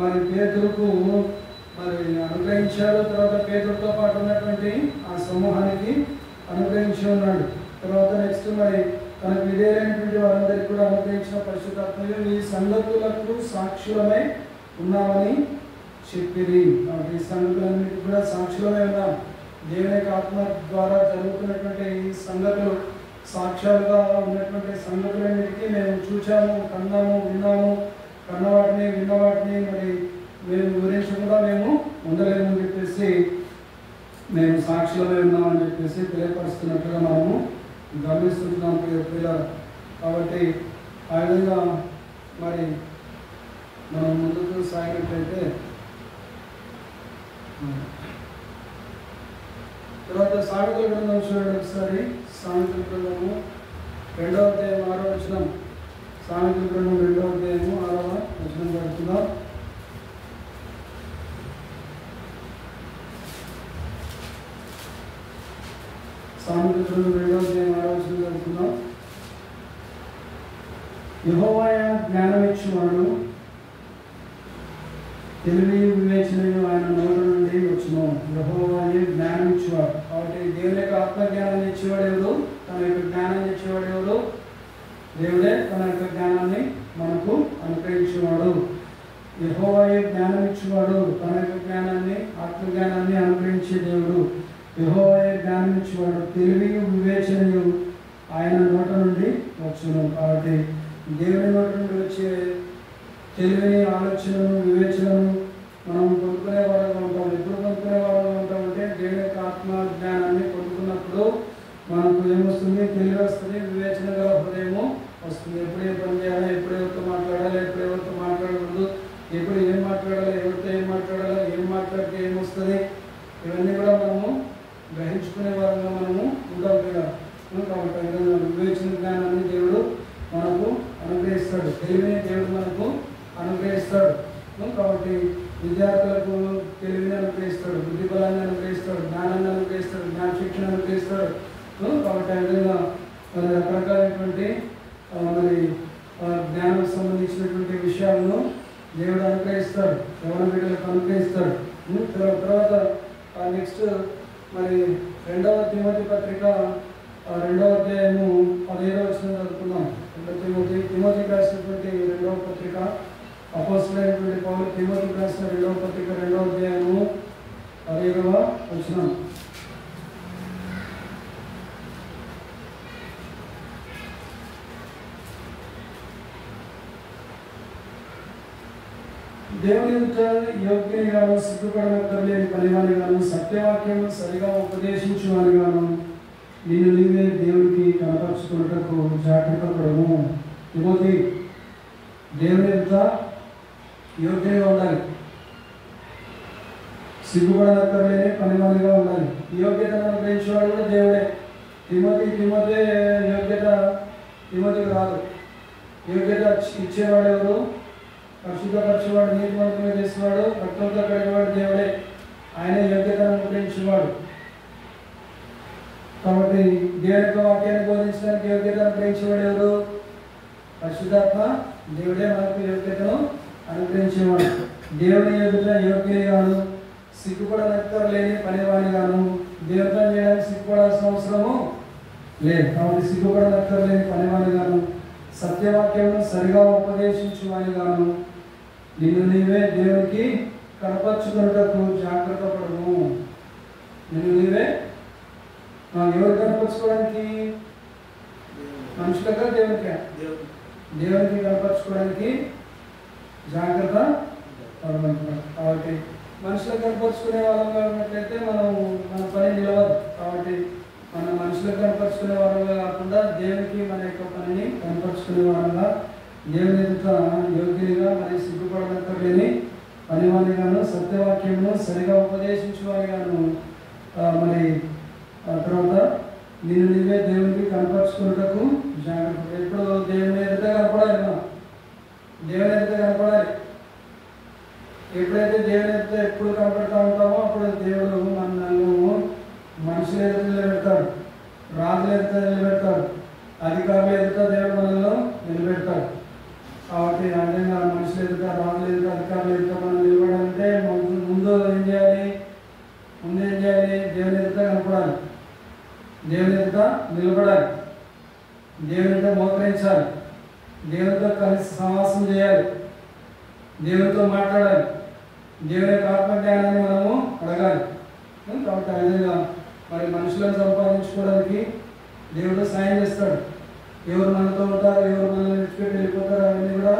మరి పేతురుకు మరి అనుగ్రహించాడు. తర్వాత పేతురుతో పాటు ఉన్నటువంటి ఆ సమూహానికి అనుగ్రహించి ఉన్నాడు. తర్వాత నెక్స్ట్ మరి తనకు విధేయులైనటువంటి వారందరికీ కూడా అనుగ్రహించిన పరిశుద్ధాత్మయు ఈ సంగతులకు సాక్షులమై ఉన్నామని చెప్పిరి. ఈ సంగతులన్నిటికీ కూడా సాక్షులమై ఉన్నాం. దేవుని యొక్క ఆత్మ ద్వారా జరుగుతున్నటువంటి ఈ సంగతులు సాక్ష్యాలుగా ఉన్నటువంటి సంగతులన్నిటికీ మేము చూచాము, కన్నాము, విన్నాము. కన్నవాటిని విన్నవాటిని మరి మేము వివరించకుండా మేము ఉండలేమని చెప్పేసి మేము సాక్షులమై ఉన్నామని చెప్పేసి తెలియపరుస్తున్నట్లుగా మనము గమనిస్తున్నాం పిల్లలు. కాబట్టి ఆ విధంగా మరి మనం ముందుకు సాగినట్లయితే తర్వాత సామెతల గ్రంథం చూడండి ఒకసారి. సామెతల గ్రంథము 2వ అధ్యాయం 6వ వచనం. సామెతల గ్రంథం 2వ అధ్యాయము 6వ వచనం పడుతుందాం. సామెతల గ్రంథం 2వ అధ్యాయం 6వ వచనం పడుతుందాం. యెహోవా జ్ఞానమిచ్చువాడు, తెలివి వివేచనలు ఆయన నోటి నుండి వచ్చును. యెహోవాయే జ్ఞానం ఇచ్చేవాడు. కాబట్టి దేవుని యొక్క ఆత్మజ్ఞానాన్ని ఇచ్చేవాడు ఎవరు? తన యొక్క జ్ఞానాన్ని ఇచ్చేవాడు ఎవరు? దేవుడే తన యొక్క జ్ఞానాన్ని మనకు అనుగ్రహించేవాడు. యెహోవాయే జ్ఞానం ఇచ్చేవాడు. తన యొక్క జ్ఞానాన్ని ఆత్మజ్ఞానాన్ని అనుగ్రహించే దేవుడు. యెహోవాయే జ్ఞానం ఇచ్చేవాడు, తెలివి వివేచనలు ఆయన నోట నుండి వచ్చును. కాబట్టి దేవుని నోట నుండి వచ్చే తెలివిని, ఆలోచనను, వివేచనను మనం పొందుకునే వారుగా ఉంటాం. ఎప్పుడు పొందుకునే వారుగా ఉంటామంటే దేవుని యొక్క ఆత్మ జ్ఞానాన్ని పొందుకున్నప్పుడు మనకు ఏమొస్తుంది? తెలివి వస్తుంది, వివేచన గల హృదయము వస్తుంది. ఎప్పుడు ఏ పని చేయాలి, ఎప్పుడు ఎవరితో మాట్లాడాలి, ఎప్పుడు ఎవరితో మాట్లాడకూడదు, ఎప్పుడు ఏం మాట్లాడాలి, ఎవరితో ఏం మాట్లాడాలి, ఏం మాట్లాడితే ఏమొస్తుంది, ఇవన్నీ కూడా మనము గ్రహించుకునే వారుగా మనము ఉంటాం కదా. కాబట్టి వివేచన జ్ఞానాన్ని దేవుడు మనకు అనుగ్రహిస్తాడు, తెలివిని దేవుడు మనకు అనుగ్రహిస్తాడు. కాబట్టి విద్యార్థులకు తెలివిని అనుగ్రహిస్తాడు, బుద్ధి బలాన్ని అనుగ్రహిస్తాడు, జ్ఞానాన్ని అనుగ్రహిస్తాడు, జ్ఞానశిక్షణ అనుగ్రహిస్తాడు. కాబట్టి ఆ విధంగా మరి రకరకాలైనటువంటి మరి జ్ఞానానికి సంబంధించినటువంటి విషయాలను దేవుడు అనుగ్రహిస్తాడు, యవన బిడ్డలకు అనుగ్రహిస్తాడు. తర్వాత నెక్స్ట్ మరి 2వ తిమోతి పత్రిక 2వ అధ్యాయము 15వ వచనం చదువుకుందాం. 2 తిమోతికి రాసినటువంటి 2వ పత్రిక, అపోస్తలుడైనటువంటి పౌలు తిమోతికి రాసిన 2వ పత్రిక 2వ అధ్యాయము 15వ వచనం. దేవుని ఎదుట యోగ్యునిగాను, సిగ్గుపడనక్కర్లేని పనివానిగాను, సత్యవాక్యము సరిగా ఉపదేశించువానిగాను నిన్ను నీవే దేవునికి కనపరుచుకున్నటకు జాగ్రత్త పడము. తిమోతి, దేవుని ఎదుట యోగ్యంగా ఉండాలి, సిగ్గుపడనక్కర్లేని పనివానిగా ఉండాలి. యోగ్యతను అనుగ్రహించేవాడు కూడా దేవుడే. తిమోతి యోగ్యత తిమోతికి రాదు. యోగ్యత ఇచ్చేవాడు ఎవరు? పరిశుద్ధపరిచేవాడు, నీతిమంతులుగా చేసేవాడు, రక్తంతో కడిగేవాడు దేవుడే. ఆయన యోగ్యతను అనుగ్రహించేవాడు. కాబట్టి దేవుని యొక్క వాక్యాన్ని బోధించడానికి యోగ్యతను అనుగ్రహించేవాడు ఎవరు? పరిశుద్ధాత్మ దేవుడే మనకు యోగ్యతను అనుగ్రహించేవాడు. దేవుని ఎదుట యోగ్యునిగాను, సిగ్గుపడనక్కర్లేని పనివానిగాను. దేవుని చేయడానికి సిగ్గుపడాల్సిన అవసరము లేదు. కాబట్టి సిగ్గుపడనక్కర్లేని పనివానిగాను, సత్యవాక్యమును సరిగా ఉపదేశించువానిగాను నిన్ను నీవే దేవునికి కనపరుచుకున్నటకు జాగ్రత్త పడము. నిన్ను నీవే ఎవరు కనపరుచుకోవడానికి? మనుషులుగా దేవునికి కనపరుచుకోవడానికి జాగ్రత్త పడమంటున్నాడు. కాబట్టి మనుషులకు కనపరుచుకునే వాళ్ళంగా ఉన్నట్లయితే మన పని నిలవదు. కాబట్టి మన మనుషులకు కనపరుచుకునే వారంగా కాకుండా దేవునికి మన యొక్క పనిని కనపరుచుకునే వారంగా, దేవుని ఎదుట యోగ్యునిగా, మరి సిగ్గుపడనక్కర్లేని పనివానిగాను, సత్యవాక్యమును సరిగా ఉపదేశించేవారిగాను, మరి తర్వాత నిన్ను నీవే దేవునికి కనపరుచుకున్నటకు జాగ్రత్త. ఎప్పుడు దేవుని ఎదుట కనపడాలి, మనం దేవుని ఎదుట కనపడాలి. ఎప్పుడైతే దేవుని ఎదుట ఎప్పుడు కనపడుతూ ఉంటామో అప్పుడు దేవుడు మన మనుషుల ఎదుట నిలబెడతాడు, రాజుల ఎదుట నిలబెడతాడు, అధికారుల ఎదుట దేవుడు మనల్ని నిలబెడతాడు. కాబట్టి ఆ విధంగా మనుషుల ఎదుట, రాజుల ఎదుట, అధికారుల ఎదుట మనం నిలబడాలంటే ముందు ఏం చేయాలి? దేవుని ఎదుట కనపడాలి, దేవుని ఎదుట నిలబడాలి, దేవుని ఎదుట మోకరించాలి, దేవునితో కలిసి సమాసం చేయాలి, దేవునితో మాట్లాడాలి, దేవుని యొక్క ఆత్మజ్ఞానాన్ని మనము అడగాలి. కాబట్టి ఆ విధంగా మరి మనుషులను సంపాదించుకోవడానికి దేవుడు సాయం చేస్తాడు. ఎవరు మనతో ఉంటారు, ఎవరు మనల్ని విడిచిపెట్టి వెళ్ళిపోతారు, అవన్నీ కూడా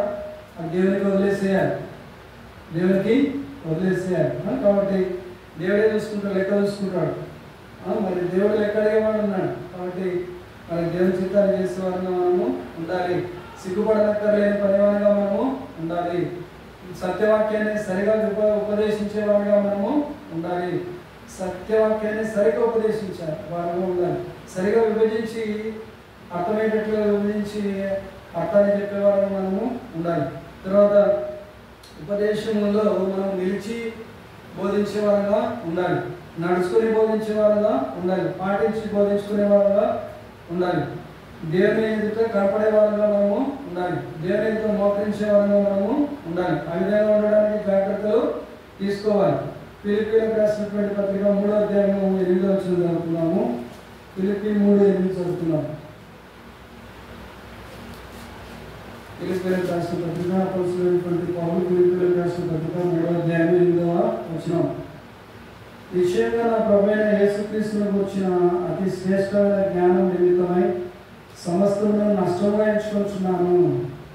దేవునికి వదిలేసేయాలి, దేవునికి వదిలేసేయాలి. కాబట్టి దేవుడే చూసుకుంటాడు, లెక్క చూసుకుంటాడు. మరి దేవుడు లెక్క అడిగేవాడు ఉన్నాడు. కాబట్టి మరి దేవుని చిత్తాన్ని చేసేవారుగా మనము ఉండాలి, సిగ్గుపడనక్కర్లేని పనివారిగా మనము ఉండాలి, సత్యవాక్యాన్ని సరిగా ఉపదేశించేవారుగా మనము ఉండాలి, సత్యవాక్యాన్ని సరిగా ఉపదేశించే వారుగా ఉండాలి, సరిగా విభజించి అర్థమయ్యేటట్లుగా విభజించి అర్థాన్ని చెప్పేవారుగా మనము ఉండాలి. తర్వాత ఉపదేశంలో మనం నిలిచి బోధించేవారుగా ఉండాలి, నడుచుకుని బోధించేవారుగా ఉండాలి, పాటించి బోధించుకునేవారుగా ఉండాలి, దేవుని ఎదుట కనపడేవారుగా మనము ఉండాలి, దేవుని ఎదుట మోకరించేవారుగా మనము ఉండాలి. ఆ విధంగా ఉండడానికి జాగ్రత్తలు తీసుకోవాలి. ఫిలిప్పీలకు రాసినటువంటి పత్రిక 3వ అధ్యాయము 8వ వచనం చదువుతున్నాము. ఫిలిప్పీ 3:8 చదువుతున్నాము. ఫిలిప్పీలకు రాసిన పత్రిక అపోస్తలుడైనటువంటి పౌలు ఫిలిప్పీలకు రాసిన పత్రిక 3వ అధ్యాయం 8వ వచనం. విషయంగా నా ప్రభువైన యేసుక్రీస్తును గురించిన అతి శ్రేష్టమైన జ్ఞానం నిమిత్తమై సమస్తమును నష్టంగా ఎంచుకుంటున్నాను.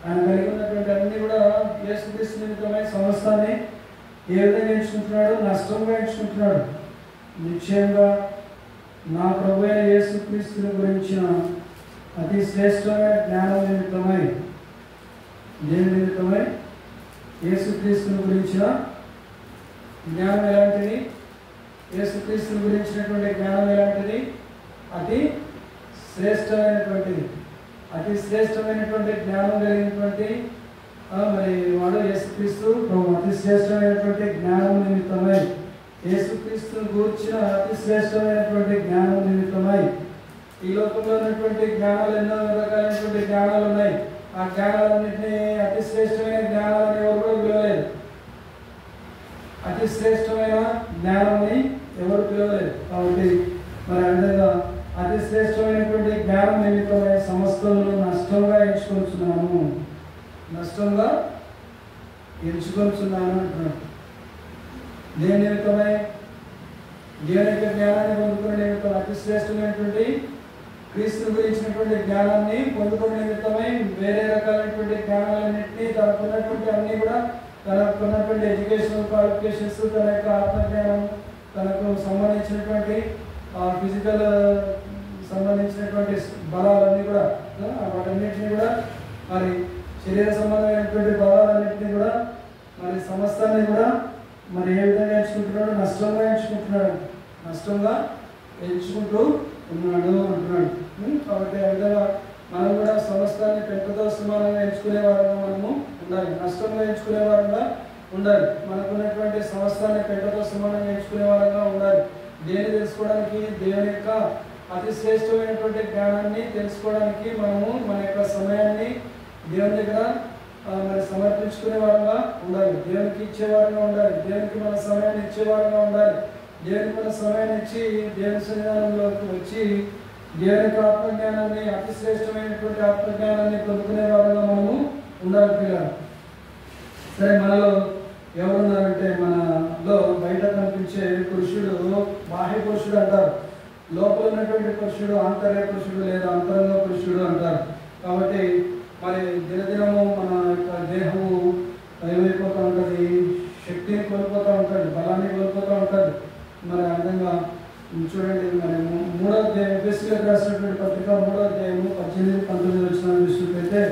ఆయన కలిగి ఉన్నటువంటి అన్ని కూడా యేసుక్రీస్తు నిమిత్తమై సమస్తాన్ని ఏ విధంగా ఎంచుకుంటున్నాడు? నష్టంగా ఎంచుకుంటున్నాడు. నిశ్చయంగా నా ప్రభువైన యేసుక్రీస్తుని గురించిన అతి శ్రేష్టమైన జ్ఞానం నిమిత్తమై, దేని నిమిత్తమై? యేసుక్రీస్తుని గురించిన జ్ఞానం ఎలాంటిది? యేసుక్రీస్తుని గురించినటువంటి జ్ఞానం ఎలాంటిది? అతి శ్రేష్టమైనటువంటిది. అతి శ్రేష్టమైనటువంటి జ్ఞానం కలిగినటువంటి మరి వాడు యేసుక్రీస్తు ప్రభు. అతి శ్రేష్టమైనటువంటి జ్ఞానం నిమిత్తమై, యేసుక్రీస్తుని గూర్చిన అతి శ్రేష్టమైనటువంటి జ్ఞానం నిమిత్తమై. ఈ లోకంలో ఉన్నటువంటి జ్ఞానాలు ఎన్నో రకాలైనటువంటి జ్ఞానాలు ఉన్నాయి. ఆ జ్ఞానాలన్నింటినీ అతి శ్రేష్టమైన జ్ఞానాలని ఎవరు కూడా పిలవలేదు. అతి శ్రేష్టమైన జ్ఞానాన్ని ఎవరు పిలవలేదు. కాబట్టి మరి ఆ విధంగా అతి శ్రేష్టమైనటువంటి జ్ఞానం నిమిత్తమై సమస్తమును నష్టంగా ఎంచుకొంచున్నాను, నష్టంగా ఎంచుకొంచున్నాను అంటున్నాడు. దేని నిమిత్తమై? దేవుని యొక్క జ్ఞానాన్ని పొందుకునే నిమిత్తం, అతి శ్రేష్టమైనటువంటి క్రీస్తుని గురించినటువంటి జ్ఞానాన్ని పొందుకునే నిమిత్తమై వేరే రకాలైనటువంటి జ్ఞానాలన్నింటినీ తనకున్నటువంటి అన్నీ కూడా తనకున్నటువంటి ఎడ్యుకేషనల్ క్వాలిఫికేషన్స్, తన యొక్క ఆత్మజ్ఞానం, తనకు సంబంధించినటువంటి ఫిజికల్ సంబంధించినటువంటి బలాలన్నీ కూడా వాటన్నింటినీ కూడా మరి శరీర సంబంధమైనటువంటి బలాలన్నింటినీ కూడా మరి సమస్తాన్ని కూడా మరి ఏ విధంగా ఎంచుకుంటున్నాడు? నష్టంగా ఎంచుకుంటున్నాడు, నష్టంగా ఎంచుకుంటూ ఉన్నాడు అంటున్నాడు. కాబట్టి ఆ విధంగా మనం కూడా సమస్తాన్ని పెద్దతో సమానంగా ఎంచుకునే వారంగా మనము ఉండాలి, నష్టంగా ఎంచుకునే వారంగా ఉండాలి. మనకున్నటువంటి సమస్తాన్ని పెద్దతో సమానంగా ఎంచుకునే వారంగా ఉండాలి. దేన్ని తెలుసుకోవడానికి? దేవుని యొక్క అతి శ్రేష్టమైనటువంటి జ్ఞానాన్ని తెలుసుకోవడానికి మనము మన యొక్క సమయాన్ని దేవుని దగ్గర మరి సమర్పించుకునే వారంగా ఉండాలి, దేవునికి ఇచ్చేవారంగా ఉండాలి, దేవునికి మన సమయాన్ని ఇచ్చేవారంగా ఉండాలి. దేవునికి మన సమయాన్ని ఇచ్చి దేవుని సన్నిధానంలోకి వచ్చి దేవుని యొక్క ఆత్మజ్ఞానాన్ని, అతి శ్రేష్టమైనటువంటి ఆత్మజ్ఞానాన్ని పొందుకునే వారంగా మనము ఉండాలి పిల్లలు. సరే, మనలో ఎవరున్నారంటే మనలో బయట కనిపించే పురుషుడు బాహ్య పురుషుడు అంటారు, లోపల ఉన్నటువంటి పురుషుడు ఆంతర్య పురుషుడు లేదా అంతరంగ పురుషుడు అంటారు. కాబట్టి మరి దినదినము మన యొక్క దేహము ఏమైపోతూ ఉంటుంది, శక్తిని కోల్పోతూ ఉంటుంది, బలాన్ని కోల్పోతూ ఉంటుంది. మరి ఆ విధంగా చూడండి, మరి 3వ అధ్యాయం ఎఫెసీయులకు రాసినటువంటి పత్రిక 3వ అధ్యాయము 18-19 వచనాలు చూసినట్లయితే,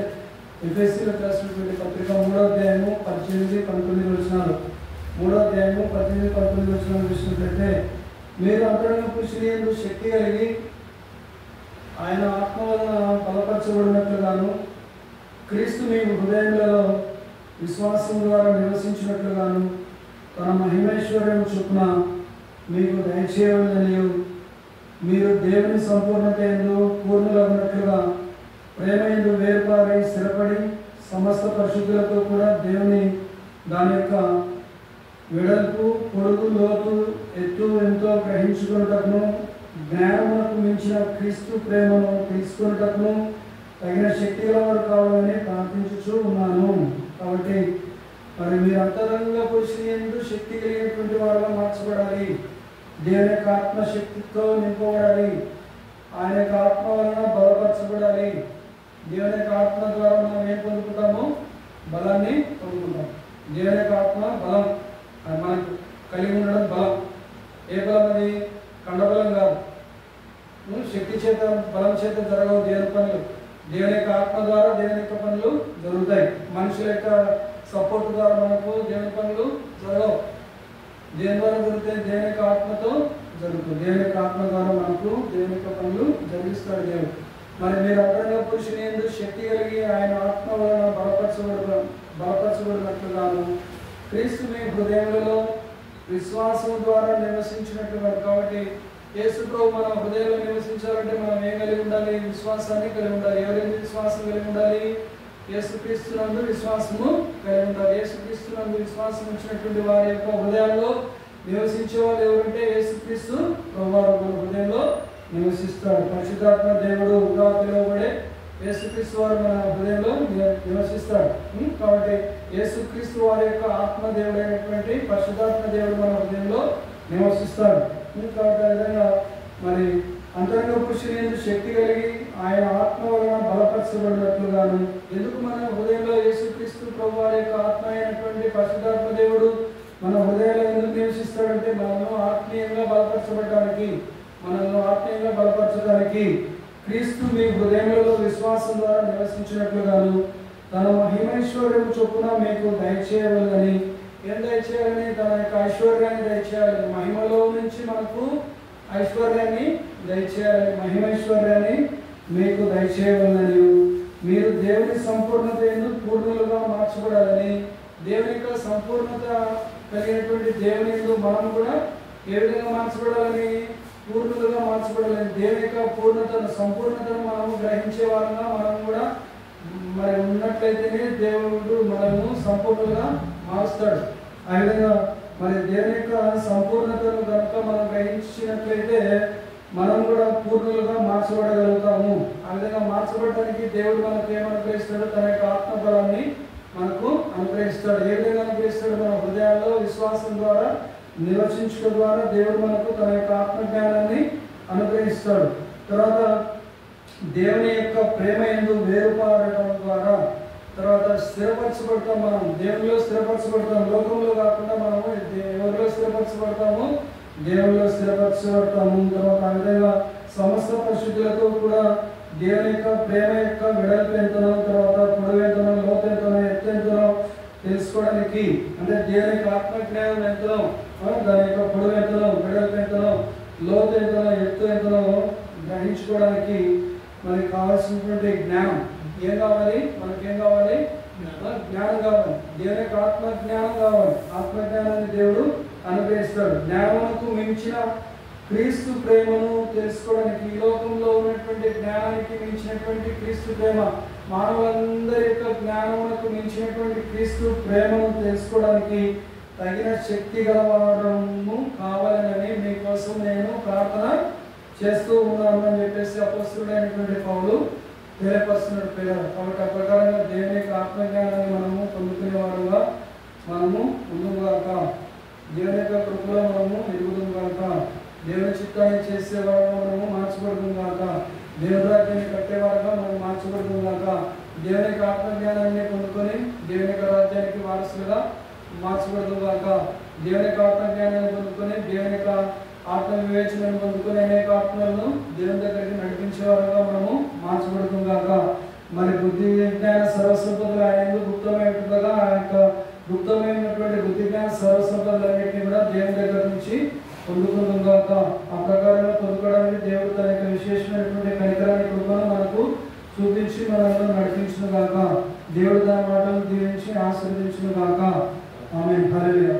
ఎఫెసీయులకు రాసినటువంటి పత్రిక 3వ అధ్యాయము 18-19 వచనాలు, 3వ అధ్యాయము 18-19 వచనాలు చూసినట్లయితే, మీరు అంతరంగ పురుషుని యందు శక్తి కలిగి ఆయన ఆత్మ వలన బలపరచబడినట్లుగాను, క్రీస్తు మీ హృదయములలో విశ్వాసం ద్వారా మీరు దేవుని సంపూర్ణత యందు పూర్ణులగునట్లుగా ప్రేమ యందు వేర్పారై స్థిరపడి సమస్త పరిశుద్ధులతో కూడా దేవుని దాని యొక్క వెడల్పు పొడుగు లోతు ఎత్తు ఎంతో గ్రహించుకున్నటకును జ్ఞానమునకు మించిన క్రీస్తు ప్రేమను తెలుసుకున్నటకును తగిన శక్తి గలవారు కావాలని ప్రార్థించుచూ ఉన్నాను. కాబట్టి మరి మీరు అంతరంగ పురుషుని యందు శక్తి కలిగినటువంటి వారుగా మార్చబడాలి. దేవుని యొక్క ఆత్మశక్తితో నింపబడాలి. ఆయన యొక్క ఆత్మ వలన బలపరచబడాలి. దేవుని యొక్క ఆత్మ ద్వారా మనం ఏం పొందుకుంటాము? బలాన్ని పొందుకుంటాం. దేవుని యొక్క ఆత్మ బలం మనకు కలిగి ఉండడం బలం. ఏ బలం? అది కండబలం కాదు. శక్తి చేత బలం చేత జరగవు దేవుని పనులు. దేవుని యొక్క ఆత్మ ద్వారా దేవుని యొక్క పనులు జరుగుతాయి. మనుషుల యొక్క సపోర్ట్ ద్వారా మనకు దేవుని పనులు జరగవు. దేని ద్వారా జరుగుతాయి? దేవుని యొక్క ఆత్మతో జరుగుతుంది. దేవుని యొక్క ఆత్మ ద్వారా మనకు దేవుని యొక్క పనులు జరిగిస్తాడు దేవుడు. మరి మీరు అంతరంగ పురుషుని యందు శక్తి కలిగి ఆయన ఆత్మ వలన బలపరచబడినట్లుగాను క్రీస్తు మీ హృదయములలో విశ్వాసం ద్వారా నివసించినట్లుగా. కాబట్టి యేసు ప్రభు మన హృదయంలో నివసించాలంటే మనం ఏం కలిగి ఉండాలి? విశ్వాసాన్ని కలిగి ఉండాలి. ఎవరైనా విశ్వాసం కలిగి ఉండాలి? యేసుక్రీస్తునందు విశ్వాసము కలిగి ఉండాలి. యేసుక్రీస్తునందు విశ్వాసం ఉంచినటువంటి వారి యొక్క హృదయాల్లో నివసించే వాళ్ళు ఎవరంటే యేసుక్రీస్తు ప్రభువారు మన హృదయంలో నివసిస్తాడు. పరిశుద్ధాత్మ దేవుడుగా పిలువబడే యేసుక్రీస్తు వారు మన హృదయంలో నివసిస్తాడు. కాబట్టి యేసుక్రీస్తు వారి యొక్క ఆత్మదేవుడైనటువంటి పరిశుద్ధాత్మ దేవుడు మన హృదయంలో నివసిస్తాడు. కాబట్టి ఆ విధంగా మరి అంతరంగ పురుషుని యందు శక్తి కలిగి ఆయన ఆత్మ వలన బలపరచబడినట్లుగాను. ఎందుకు మన హృదయంలో యేసుక్రీస్తు ప్రభు వారి యొక్క ఆత్మ అయినటువంటి పరిశుద్ధాత్మ దేవుడు మన హృదయంలో ఎందుకు నివసిస్తాడంటే మనల్ని ఆత్మీయంగా బలపరచడానికి క్రీస్తు మీ హృదయంలో విశ్వాసం ద్వారా నివసించినట్లుగాను తన మహిమైశ్వర్యం చొప్పున మీకు దయచేయవలని. ఏం దయచేయాలని? తన యొక్క ఐశ్వర్యాన్ని దయచేయాలి. మహిమలో నుంచి మనకు ఐశ్వర్యాన్ని దయచేయాలని, మహిమైశ్వర్యాన్ని మీకు దయచేయవలని. మీరు దేవుని సంపూర్ణత యందు పూర్ణులుగా మార్చబడాలని. దేవుని యొక్క సంపూర్ణత కలిగినటువంటి దేవుని యందు మనం కూడా ఏ విధంగా మార్చబడాలని? పూర్ణులుగా మార్చబడాలని. దేవుని యొక్క పూర్ణతను సంపూర్ణతను మనము గ్రహించే వారంగా మనం కూడా మరి ఉన్నట్లయితేనే దేవుడు మనము సంపూర్ణంగా మారుస్తాడు. ఆ విధంగా మరి దేవుని యొక్క సంపూర్ణతను కనుక మనం గ్రహించినట్లయితే మనం కూడా పూర్ణులుగా మార్చబడగలుగుతాము. ఆ విధంగా మార్చబడటానికి దేవుడు మనకు ఏమనుగ్రహిస్తాడు? తన యొక్క ఆత్మబలాన్ని మనకు అనుగ్రహిస్తాడు. ఏ విధంగా అనుగ్రహిస్తాడు? మన హృదయాల్లో విశ్వాసం ద్వారా నివసించడం ద్వారా దేవుడు మనకు తన యొక్క ఆత్మజ్ఞానాన్ని అనుగ్రహిస్తాడు. తర్వాత దేవుని యొక్క ప్రేమ యందు వేరుపారడం ద్వారా తర్వాత స్థిరపరచబడతాం. మనం దేవునిలో స్థిరపరచబడతాం. లోకంలో కాకుండా మనము ఎవరిలో స్థిరపరచబడతాము? దేవునిలో స్థిరపరచబడతాము. తర్వాత ఆ విధంగా సమస్త పరిశుద్ధులతో కూడా దేవుని యొక్క ప్రేమ యొక్క వెడల్పు ఎంతనో, తర్వాత పొడవు ఎంతనో, లోతు ఎంతనో, ఎత్తు ఎంతనో తెలుసుకోవడానికి, అంటే దేవుని యొక్క ఆత్మజ్ఞానం ఎంతనో, దాని యొక్క పొడవు ఎంతనో, వెడల్పు ఎంతనో, లోతు ఎంతనో, ఎత్తు ఎంతనో గ్రహించుకోవడానికి మనకి కావాల్సినటువంటి జ్ఞానం ఏం కావాలి? మనకేం కావాలి? జ్ఞానం కావాలి. దేవుని యొక్క ఆత్మజ్ఞానం కావాలి. ఆత్మజ్ఞానాన్ని దేవుడు అనుగ్రహిస్తాడు. జ్ఞానమునకు మించిన క్రీస్తు ప్రేమను తెలుసుకోవడానికి, ఈ లోకంలో ఉన్నటువంటి జ్ఞానానికి మించినటువంటి క్రీస్తు ప్రేమ, మానవులందరి యొక్క జ్ఞానమునకు మించినటువంటి క్రీస్తు ప్రేమను తెలుసుకోవడానికి తగిన శక్తి గలవారము కావాలని మీకోసం నేను ప్రార్థన చేస్తూ ఉన్నాను అని చెప్పేసి అపొస్తలుడైనటువంటి పౌలు తెలియపరుస్తున్నాడు పిల్లలు. కాబట్టి ఆ ప్రకారంగా దేవుని యొక్క ఆత్మజ్ఞానాన్ని మనము పొందుకునేవారుగా మనము ముందుగాక, దేవుని యొక్క కృపలో మనము ఎదుగుదుగాక, దేవుని చిత్తాన్ని చేసేవారుగా మనము మార్చబడుతుందాక, దేవుని రాజ్యాన్ని కట్టేవారుగా మనం మార్చబడుతుందాక, దేవుని యొక్క ఆత్మజ్ఞానాన్ని పొందుకొని దేవుని యొక్క రాజ్యానికి వారసులుగా మార్చబడుతుందాక, దేవుని యొక్క ఆత్మజ్ఞానాన్ని పొందుకొని దేవుని యొక్క ఆత్మ వివేచనను పొందుకొని అనేక ఆత్మలను దేవుని దగ్గరికి నడిపించేవారుగా మనము మార్చబడుతుందాక. మరి బుద్ధి విజ్ఞాన సర్వసంపదలు ఆయన గుప్తమై ఉంటుండగా ఆ యొక్క గుప్తమైనటువంటి బుద్ధి జ్ఞాన సర్వసంపదలన్నింటినీ కూడా దేవుని దగ్గర నుంచి పొందుకుందాక. ఆ ప్రకారంగా పొందుకోవడానికి దేవుడు తన యొక్క విశేషమైనటువంటి కనికరాన్ని కృపను మనకు చూపించి మనల్ని నడిపించుగాక. దేవుడు తన మాటలను దీవించి ఆశీర్వదించుగాక. ఆమేన్. హల్లెలూయా.